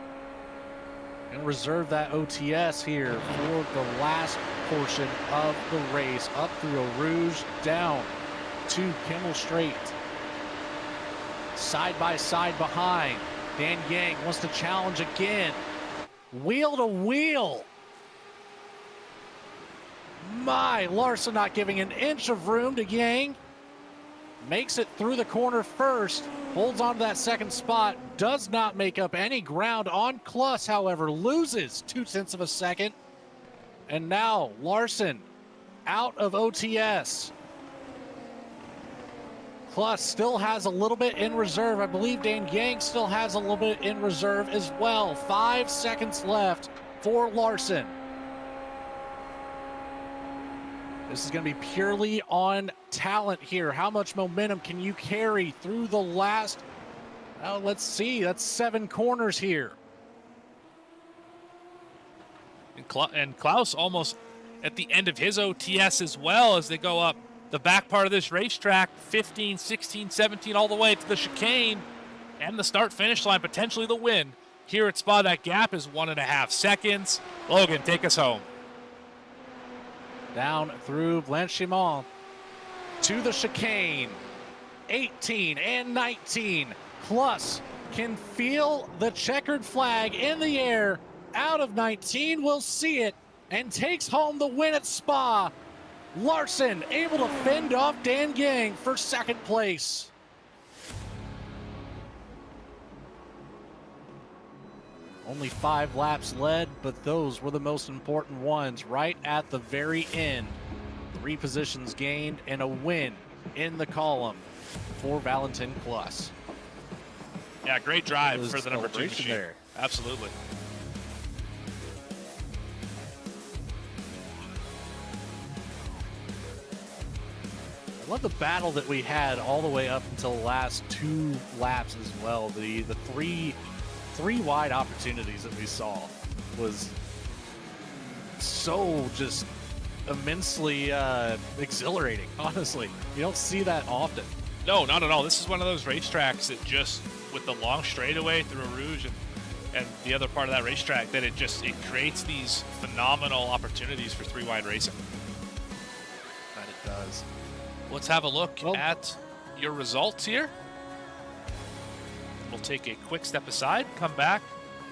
Speaker 3: And reserve that OTS here for the last portion of the race. Up through Eau Rouge, down to Kimmel Straight. Side by side behind. Dan Yang wants to challenge again. Wheel to wheel. My, Larson not giving an inch of room to Yang. Makes it through the corner first. Holds on to that second spot. Does not make up any ground on Klus, however. Loses 0.2 of a second. And now Larson out of OTS. Klus still has a little bit in reserve. I believe Dan Yang still has a little bit in reserve as well. 5 seconds left for Larson. This is going to be purely on talent here. How much momentum can you carry through the last, let's see, that's 7 corners here.
Speaker 2: And Klaus almost at the end of his OTS as well as they go up the back part of this racetrack, 15, 16, 17, all the way to the chicane and the start-finish line, potentially the win. Here at Spa, that gap is 1.5 seconds. Logan, take us home.
Speaker 3: Down through Blanchimont to the chicane. 18 and 19. Klus can feel the checkered flag in the air. Out of 19, we'll see it, and takes home the win at Spa. Larson able to fend off Dan Yang for second place. Only 5 laps led, but those were the most important ones right at the very end. 3 positions gained and a win in the column for Valentin Klus.
Speaker 2: Yeah, great drive for the number 2 machine.
Speaker 3: There.
Speaker 2: Absolutely.
Speaker 3: I love the battle that we had all the way up until the last 2 laps as well. The three wide opportunities that we saw was so just immensely exhilarating, honestly. You don't see that often.
Speaker 2: No, not at all. This is one of those racetracks that just, with the long straightaway through Rouge and the other part of that racetrack, that it creates these phenomenal opportunities for 3-wide racing.
Speaker 3: That it does.
Speaker 2: Let's have a look at your results here. We'll take a quick step aside, come back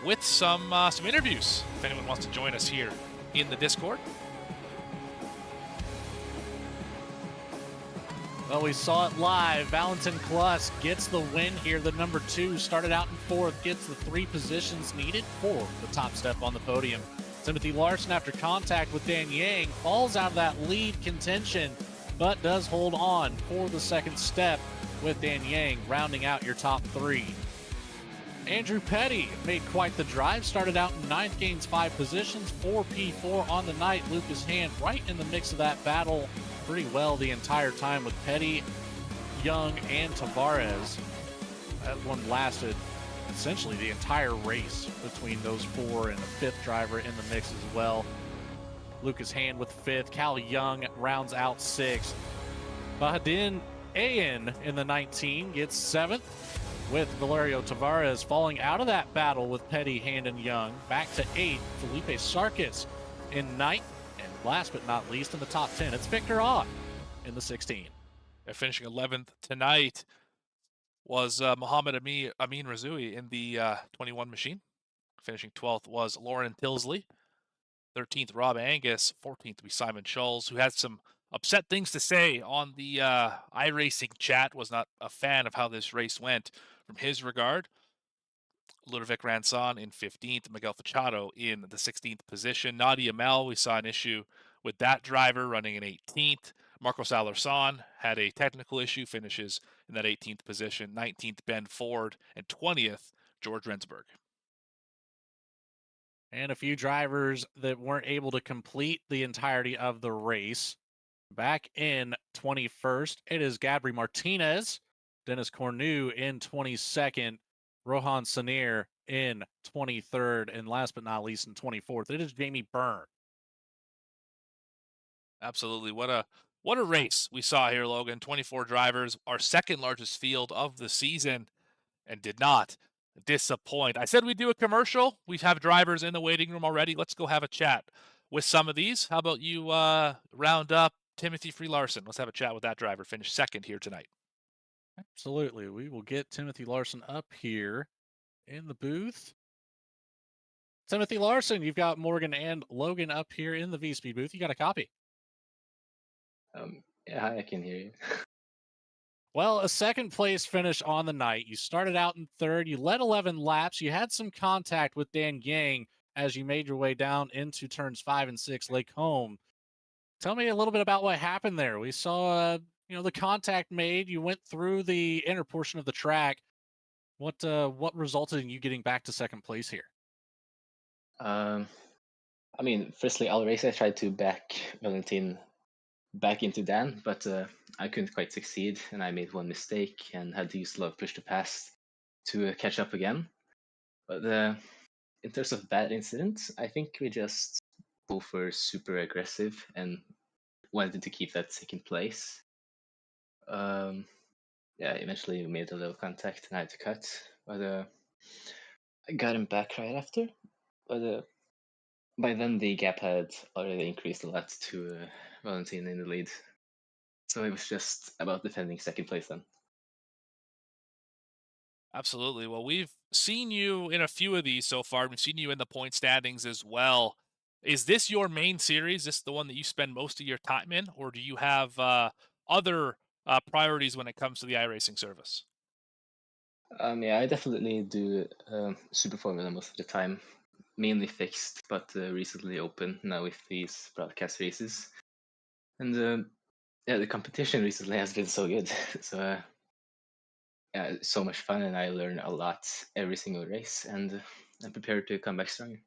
Speaker 2: with some interviews, if anyone wants to join us here in the Discord.
Speaker 3: Well, we saw it live. Valentin Klus gets the win here. The number 2 started out in 4th, gets the 3 positions needed for the top step on the podium. Timothy Larson, after contact with Dan Yang, falls out of that lead contention, but does hold on for the second step with Dan Yang rounding out your top 3. Andrew Petty made quite the drive, started out in 9th, gains 5 positions, 4 P4 on the night. Lucas Hand right in the mix of that battle pretty well the entire time with Petty, Young, and Tavares. That one lasted essentially the entire race between those 4 and a 5th driver in the mix as well. Lucas Hand with 5th, Cal Young rounds out 6th. Bahadin Ayan in the 19 gets 7th, with Valerio Tavares falling out of that battle with Petty, Hand, and Young. Back to 8th, Felipe Sarkis in 9th, and last but not least in the top 10, it's Victor Ott in the 16.
Speaker 2: Finishing 11th tonight was Mohammed Amin Razui in the 21 machine. Finishing 12th was Lauren Tilsley. 13th, Rob Angus. 14th will be Simon Schulz, who had some upset things to say on the iRacing chat, was not a fan of how this race went from his regard. Ludovic Ranson in 15th, Miguel Fachado in the 16th position. Nadia Mel, we saw an issue with that driver running in 18th. Marco Salerson had a technical issue, finishes in that 18th position. 19th, Ben Ford, and 20th, George Rensburg.
Speaker 3: And a few drivers that weren't able to complete the entirety of the race. Back in 21st, it is Gabri Martinez, Dennis Cornu in 22nd, Rohan Sanir in 23rd, and last but not least in 24th, it is Jamie Byrne.
Speaker 2: Absolutely. What a race we saw here, Logan. 24 drivers, our second largest field of the season, and did not disappoint. I said we'd do a commercial. We have drivers in the waiting room already. Let's go have a chat with some of these. How about you round up Timothy Free Larson? Let's have a chat with that driver. Finished second here tonight.
Speaker 3: Absolutely. We will get Timothy Larson up here in the booth. Timothy Larson, you've got Morgan and Logan up here in the VSPEED booth. You got a copy.
Speaker 4: Yeah, I can hear you.
Speaker 3: Well, a second place finish on the night. You started out in third. You led 11 laps. You had some contact with Dan Gang as you made your way down into turns 5 and 6, Lake Home. Tell me a little bit about what happened there. We saw, the contact made. You went through the inner portion of the track. What resulted in you getting back to second place here?
Speaker 4: Firstly, iRacing, I tried to back Valentin back into Dan, but I couldn't quite succeed, and I made one mistake and had to use a lot of push to pass to catch up again. But in terms of bad incidents, I think we just both were super aggressive and wanted to keep that second place. Eventually we made a little contact and I had to cut, but I got him back right after. But by then the gap had already increased a lot to Valentin in the lead. So it was just about defending second place then.
Speaker 2: Absolutely. Well, we've seen you in a few of these so far. We've seen you in the point standings as well. Is this your main series? Is this the one that you spend most of your time in, or do you have other priorities when it comes to the iRacing service?
Speaker 4: I definitely do Super Formula most of the time, mainly fixed, but recently open now with these broadcast races. And the competition recently has been so good. So it's so much fun, and I learn a lot every single race, and I'm prepared to come back stronger.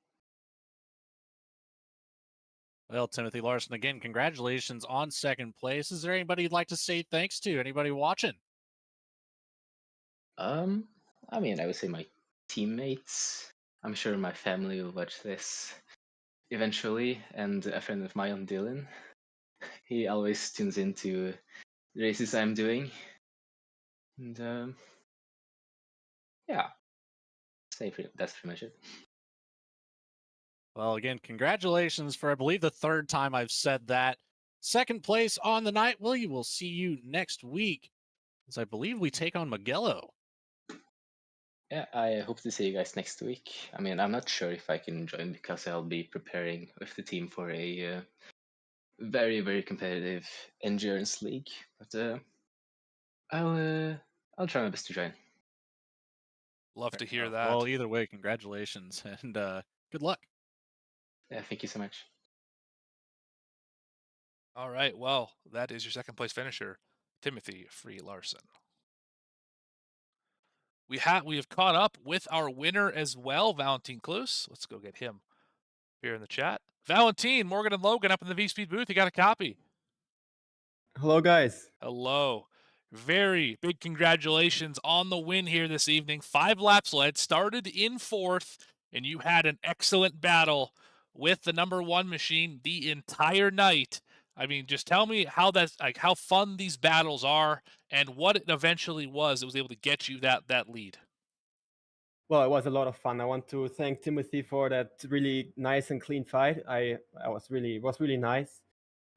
Speaker 3: Well, Timothy Larson, again, congratulations on second place. Is there anybody you'd like to say thanks to? Anybody watching?
Speaker 4: I would say my teammates. I'm sure my family will watch this eventually, and a friend of mine, Dylan. He always tunes into the races I'm doing, and that's pretty much it.
Speaker 3: Well, again, congratulations for, I believe, the third time I've said that. Second place on the night. Well, you will see you next week, as I believe we take on Magello.
Speaker 4: Yeah, I hope to see you guys next week. I'm not sure if I can join because I'll be preparing with the team for a very, very competitive endurance league. But I'll try my best to join.
Speaker 2: Love to hear that.
Speaker 3: Well, either way, congratulations and good luck.
Speaker 4: Yeah, thank you so much.
Speaker 2: All right. Well, that is your second place finisher, Timothy Free Larson. We have caught up with our winner as well, Valentin Klus. Let's go get him here in the chat. Valentin, Morgan, and Logan up in the VSPEED booth. You got a copy.
Speaker 5: Hello, guys.
Speaker 2: Hello. Very big congratulations on the win here this evening. 5 laps led, started in 4th, and you had an excellent battle with the number 1 machine the entire night. Just tell me how fun these battles are and what it eventually was that was able to get you that lead.
Speaker 5: Well, it was a lot of fun. I want to thank Timothy for that really nice and clean fight. I was really nice.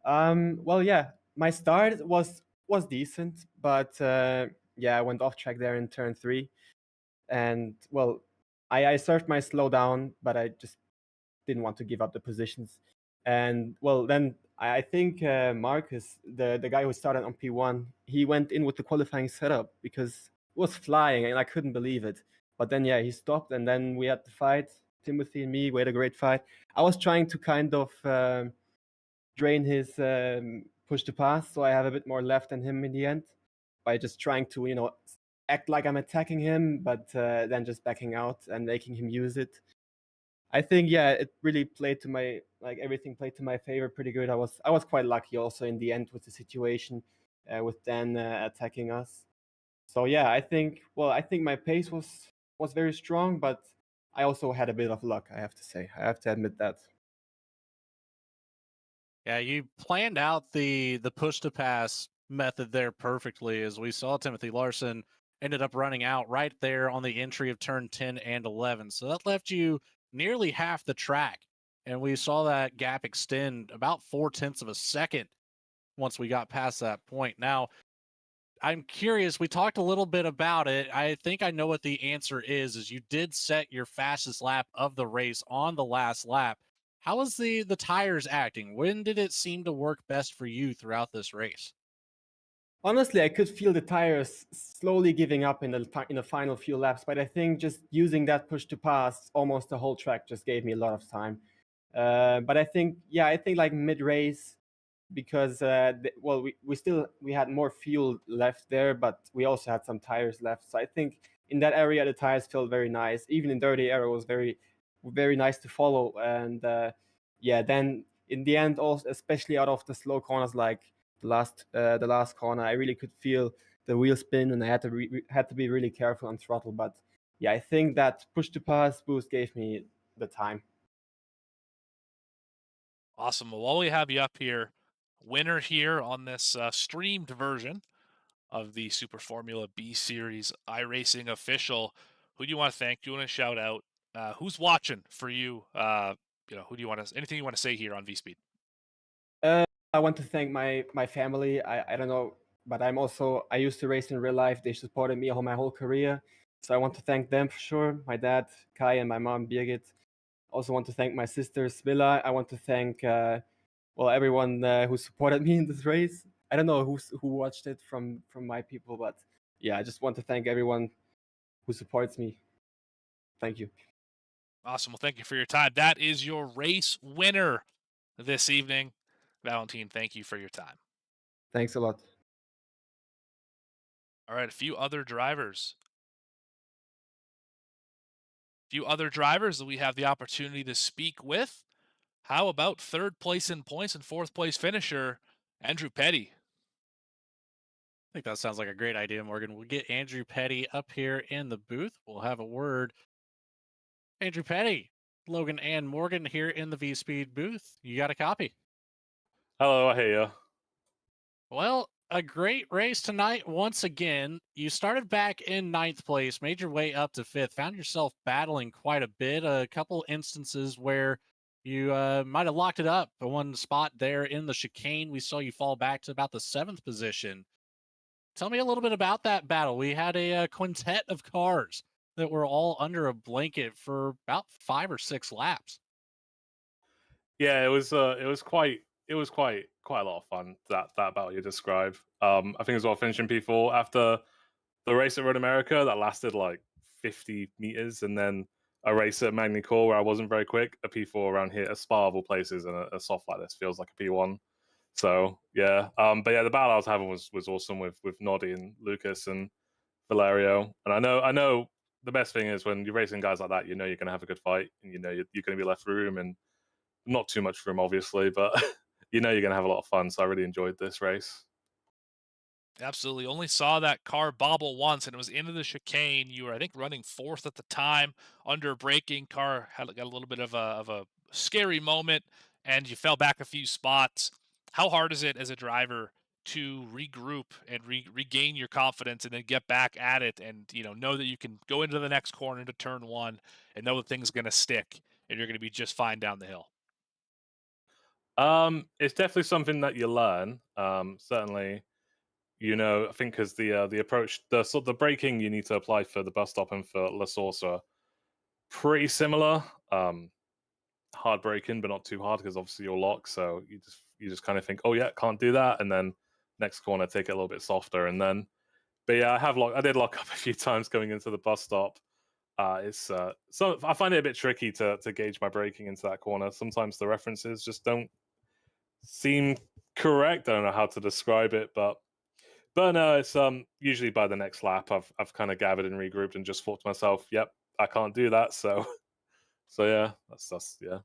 Speaker 5: My start was decent, but I went off track there in turn 3, and I started my slowdown, but I just didn't want to give up the positions. And then I think Marcus, the guy who started on P1, he went in with the qualifying setup because it was flying and I couldn't believe it. But then he stopped, and then we had the fight. Timothy and me, we had a great fight. I was trying to kind of drain his push to pass, so I have a bit more left than him in the end by just trying to, act like I'm attacking him, but then just backing out and making him use it. I think, yeah, it really played to my, like, everything played to my favor pretty good. I was quite lucky also in the end with the situation, with Dan attacking us. So yeah, I think my pace was very strong, but I also had a bit of luck, I have to say. I have to admit that.
Speaker 3: Yeah, you planned out the push to pass method there perfectly, as we saw Timothy Larson ended up running out right there on the entry of turn 10 and 11. So that left you nearly half the track. And we saw that gap extend about 0.4 of a second once we got past that point. Now, I'm curious, we talked a little bit about it. I think I know what the answer is you did set your fastest lap of the race on the last lap. How was the tires acting? When did it seem to work best for you throughout this race?
Speaker 5: Honestly, I could feel the tires slowly giving up in the final few laps, but I think just using that push to pass almost the whole track just gave me a lot of time. But I think like mid race, because we had more fuel left there, but we also had some tires left. So I think in that area the tires felt very nice. Even in dirty area was very nice to follow. And then in the end, also especially out of the slow corners like the last corner, I really could feel the wheel spin, and I had to be really careful on throttle. But yeah, I think that push to pass boost gave me the time.
Speaker 2: Awesome. Well, while we have you up here, winner here on this streamed version of the Super Formula B Series iRacing official. Who do you want to thank? Do you want to shout out? Who's watching for you? Who do you want to? Anything you want to say here on VSPEED?
Speaker 5: I want to thank my family. I don't know, but I used to race in real life. They supported me my whole career, so I want to thank them for sure. My dad Kai and my mom Birgit. Also want to thank my sister Svilla. I want to thank everyone who supported me in this race. I don't know who watched it from my people, but yeah, I just want to thank everyone who supports me. Thank you.
Speaker 2: Awesome. Well, thank you for your time. That is your race winner this evening. Valentine, thank you for your time.
Speaker 5: Thanks a lot.
Speaker 2: All right, a few other drivers that we have the opportunity to speak with. How about third place in points and fourth place finisher, Andrew Petty?
Speaker 3: I think that sounds like a great idea, Morgan. We'll get Andrew Petty up here in the booth. We'll have a word. Andrew Petty, Logan and Morgan here in the VSPEED booth. You got a copy?
Speaker 6: Hello, I hear you.
Speaker 3: Well, a great race tonight once again. You started back in 9th place, made your way up to 5th, found yourself battling quite a bit. A couple instances where you might have locked it up. The one spot there in the chicane, we saw you fall back to about the 7th position. Tell me a little bit about that battle. We had a quintet of cars that were all under a blanket for about 5 or 6 laps.
Speaker 6: Yeah, it was quite a lot of fun, that battle you described. I think as well, finishing P4 after the race at Road America that lasted like 50 meters, and then a race at Magny-Cours where I wasn't very quick. A P4 around here, a Spa of all places, and a soft like this feels like a P1. So yeah, but yeah, the battle I was having was awesome with Noddy and Lucas and Valerio. And I know the best thing is when you're racing guys like that, you know you're going to have a good fight, and you know you're going to be left room, and not too much room, obviously, but you know you're going to have a lot of fun. So I really enjoyed this race.
Speaker 2: Absolutely. Only saw that car bobble once, and it was into the chicane. You were, I think, running 4th at the time, under braking. Car got a little bit of a scary moment, and you fell back a few spots. How hard is it as a driver to regroup and regain your confidence, and then get back at it, and know that you can go into the next corner into turn 1, and know that thing's going to stick, and you're going to be just fine down the hill?
Speaker 6: It's definitely something that you learn. Certainly, I think because the approach, the braking you need to apply for the bus stop and for La Source are pretty similar. Hard braking, but not too hard because obviously you're locked. So you just kind of think, oh yeah, can't do that, and then next corner take it a little bit softer, and then. But yeah, I did lock up a few times going into the bus stop. So I find it a bit tricky to gauge my braking into that corner. Sometimes the references just don't seem correct. I don't know how to describe it, but no, it's usually by the next lap I've kind of gathered and regrouped and just thought to myself, yep, I can't do that. So yeah, that's yeah.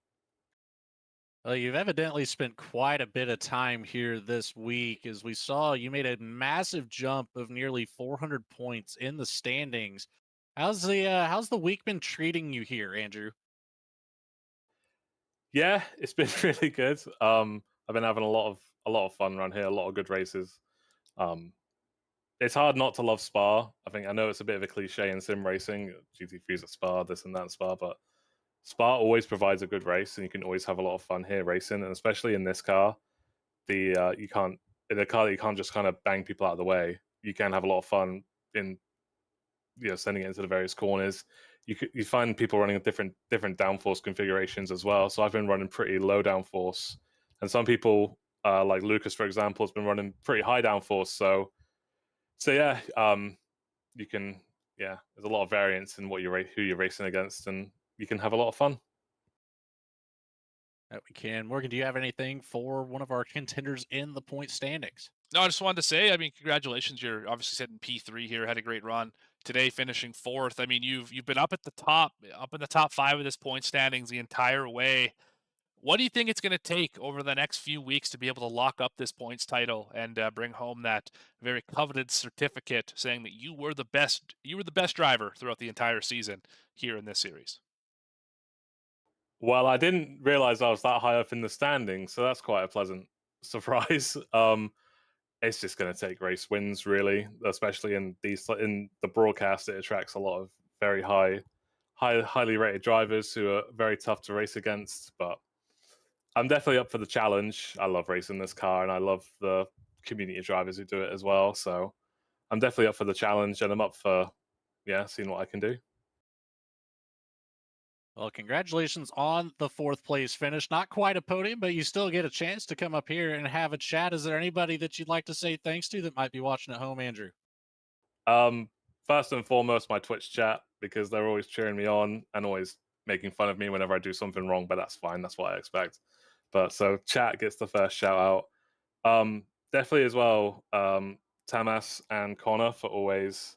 Speaker 3: Well, you've evidently spent quite a bit of time here this week, as we saw you made a massive jump of nearly 400 points in the standings. How's the week been treating you here, Andrew?
Speaker 6: Yeah, it's been really good. I've been having a lot of fun around here, a lot of good races. It's hard not to love Spa. I know it's a bit of a cliche in sim racing, GT3's at Spa, this and that Spa, but Spa always provides a good race, and you can always have a lot of fun here racing, and especially in this car, you can't in a car that you can't just kind of bang people out of the way. You can have a lot of fun in sending it into the various corners. You find people running different downforce configurations as well. So I've been running pretty low downforce, and some people like Lucas, for example, has been running pretty high downforce. So yeah, you can there's a lot of variance in who you're racing against, and you can have a lot of fun.
Speaker 3: That we can. Morgan, do you have anything for one of our contenders in the point standings?
Speaker 2: No, I just wanted to say, I mean, congratulations. You're obviously sitting P3 here, had a great run today, finishing 4th. I mean, you've been up at the top, up in the top 5 of this point standings the entire way. What do you think it's going to take over the next few weeks to be able to lock up this points title and bring home that very coveted certificate saying that you were the best driver throughout the entire season here in this series?
Speaker 6: Well, I didn't realize I was that high up in the standings, so that's quite a pleasant surprise. It's just going to take race wins, really, especially in the broadcast. It attracts a lot of very highly rated drivers who are very tough to race against. But I'm definitely up for the challenge. I love racing this car, and I love the community of drivers who do it as well. So I'm definitely up for the challenge, and I'm up for seeing what I can do.
Speaker 3: Well, congratulations on the 4th place finish. Not quite a podium, but you still get a chance to come up here and have a chat. Is there anybody that you'd like to say thanks to that might be watching at home, Andrew?
Speaker 6: First and foremost, my Twitch chat, because they're always cheering me on and always making fun of me whenever I do something wrong, but that's fine. That's what I expect. But so chat gets the first shout out. Definitely as well, Tamas and Connor for always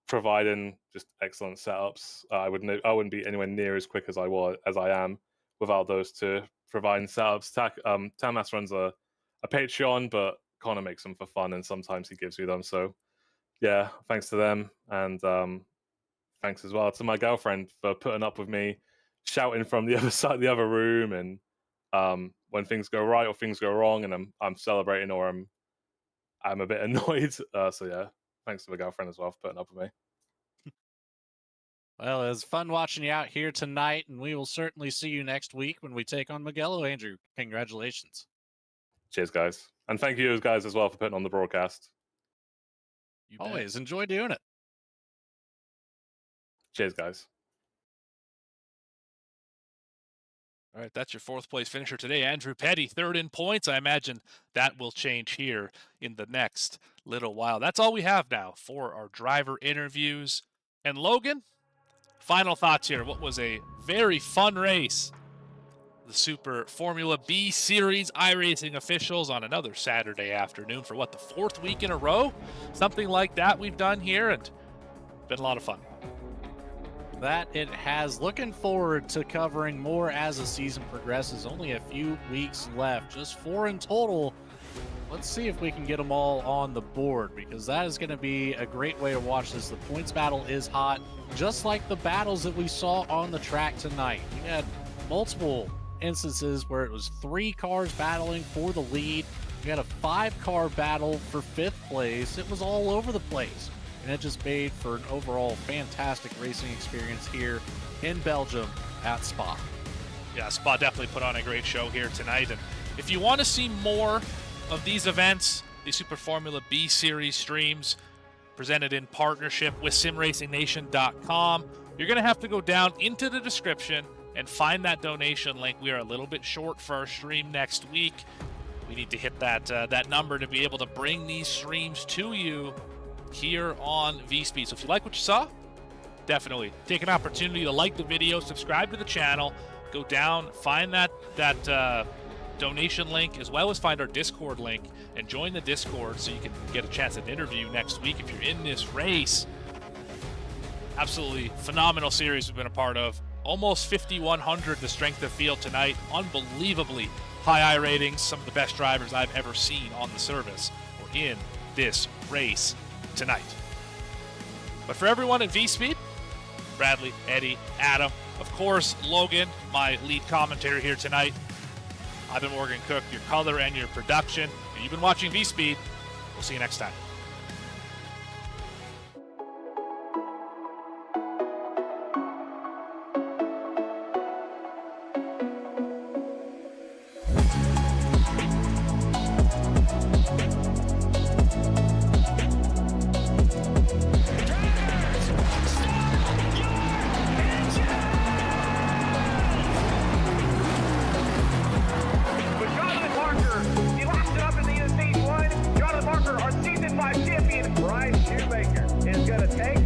Speaker 6: providing just excellent setups. I wouldn't be anywhere near as quick as I am without those two providing setups. Tamas runs a Patreon, but Connor makes them for fun, and sometimes he gives me them. So yeah, thanks to them, and thanks as well to my girlfriend for putting up with me shouting from the other side of the other room, and when things go right or things go wrong, and I'm celebrating or I'm a bit annoyed. So yeah, thanks to my girlfriend as well for putting up with me.
Speaker 3: Well, it was fun watching you out here tonight, and we will certainly see you next week when we take on Mugello. Andrew, congratulations.
Speaker 6: Cheers, guys. And thank you guys as well for putting on the broadcast.
Speaker 3: You always enjoy doing it.
Speaker 6: Cheers, guys.
Speaker 2: All right, that's your 4th place finisher today, Andrew Petty, 3rd in points. I imagine that will change here in the next little while. That's all we have now for our driver interviews. And Logan, final thoughts here. What was a very fun race. The Super Formula B Series iRacing officials on another Saturday afternoon for the 4th week in a row? Something like that we've done here, and been a lot of fun.
Speaker 3: That it has. Looking forward to covering more as the season progresses. Only a few weeks left, just 4 in total. Let's see if we can get them all on the board, because that is going to be a great way to watch this. The points battle is hot, just like the battles that we saw on the track tonight. We had multiple instances where it was 3 cars battling for the lead. We had a 5-car battle for 5th place. It was all over the place, and it just made for an overall fantastic racing experience here in Belgium at Spa.
Speaker 2: Yeah, Spa definitely put on a great show here tonight. And if you want to see more of these events, the Super Formula B Series streams presented in partnership with simracingnation.com, you're going to have to go down into the description and find that donation link. We are a little bit short for our stream next week. We need to hit that number to be able to bring these streams to you here on VSPEED. So if you like what you saw, definitely take an opportunity to like the video, subscribe to the channel, go down, find that donation link, as well as find our Discord link and join the Discord so you can get a chance at an interview next week if you're in this race. Absolutely phenomenal series we've been a part of. Almost 5,100 the strength of field tonight. Unbelievably high ratings. Some of the best drivers I've ever seen on the service were in this race tonight. But for everyone at VSPEED, Bradley, Eddie, Adam, of course, Logan, my lead commentator here tonight. I've been Morgan Cook, your color and your production. And you've been watching VSPEED. We'll see you next time.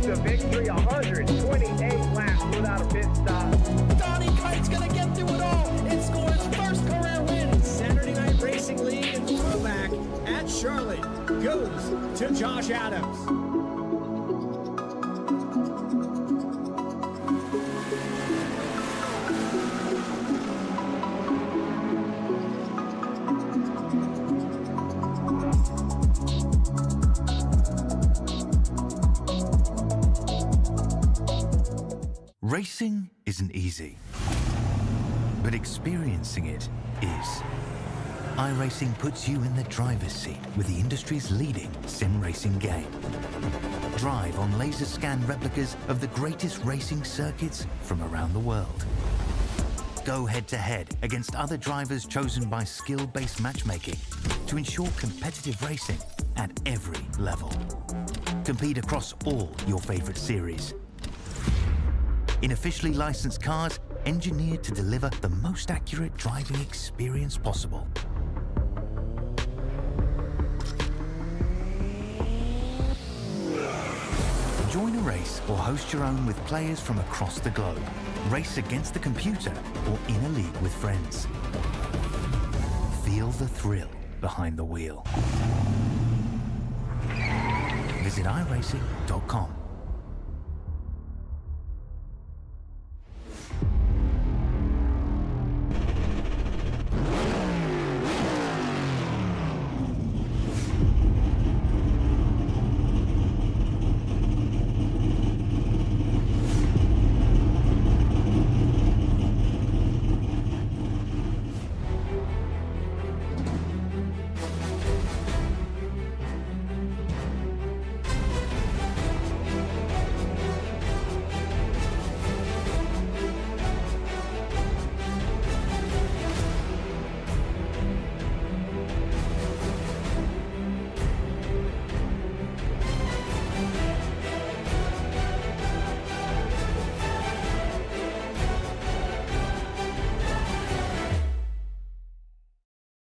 Speaker 7: The victory, 128 laps without a pit stop.
Speaker 8: Donnie Kite's gonna get through it all and score his first career win. Saturday Night Racing League and throwback at Charlotte goes to Josh Adams.
Speaker 1: Racing isn't easy, but experiencing it is. iRacing puts you in the driver's seat with the industry's leading sim racing game. Drive on laser scan replicas of the greatest racing circuits from around the world. Go head-to-head against other drivers chosen by skill-based matchmaking to ensure competitive racing at every level. Compete across all your favorite series in officially licensed cars engineered to deliver the most accurate driving experience possible. Join a race or host your own with players from across the globe. Race against the computer or in a league with friends. Feel the thrill behind the wheel. Visit iRacing.com.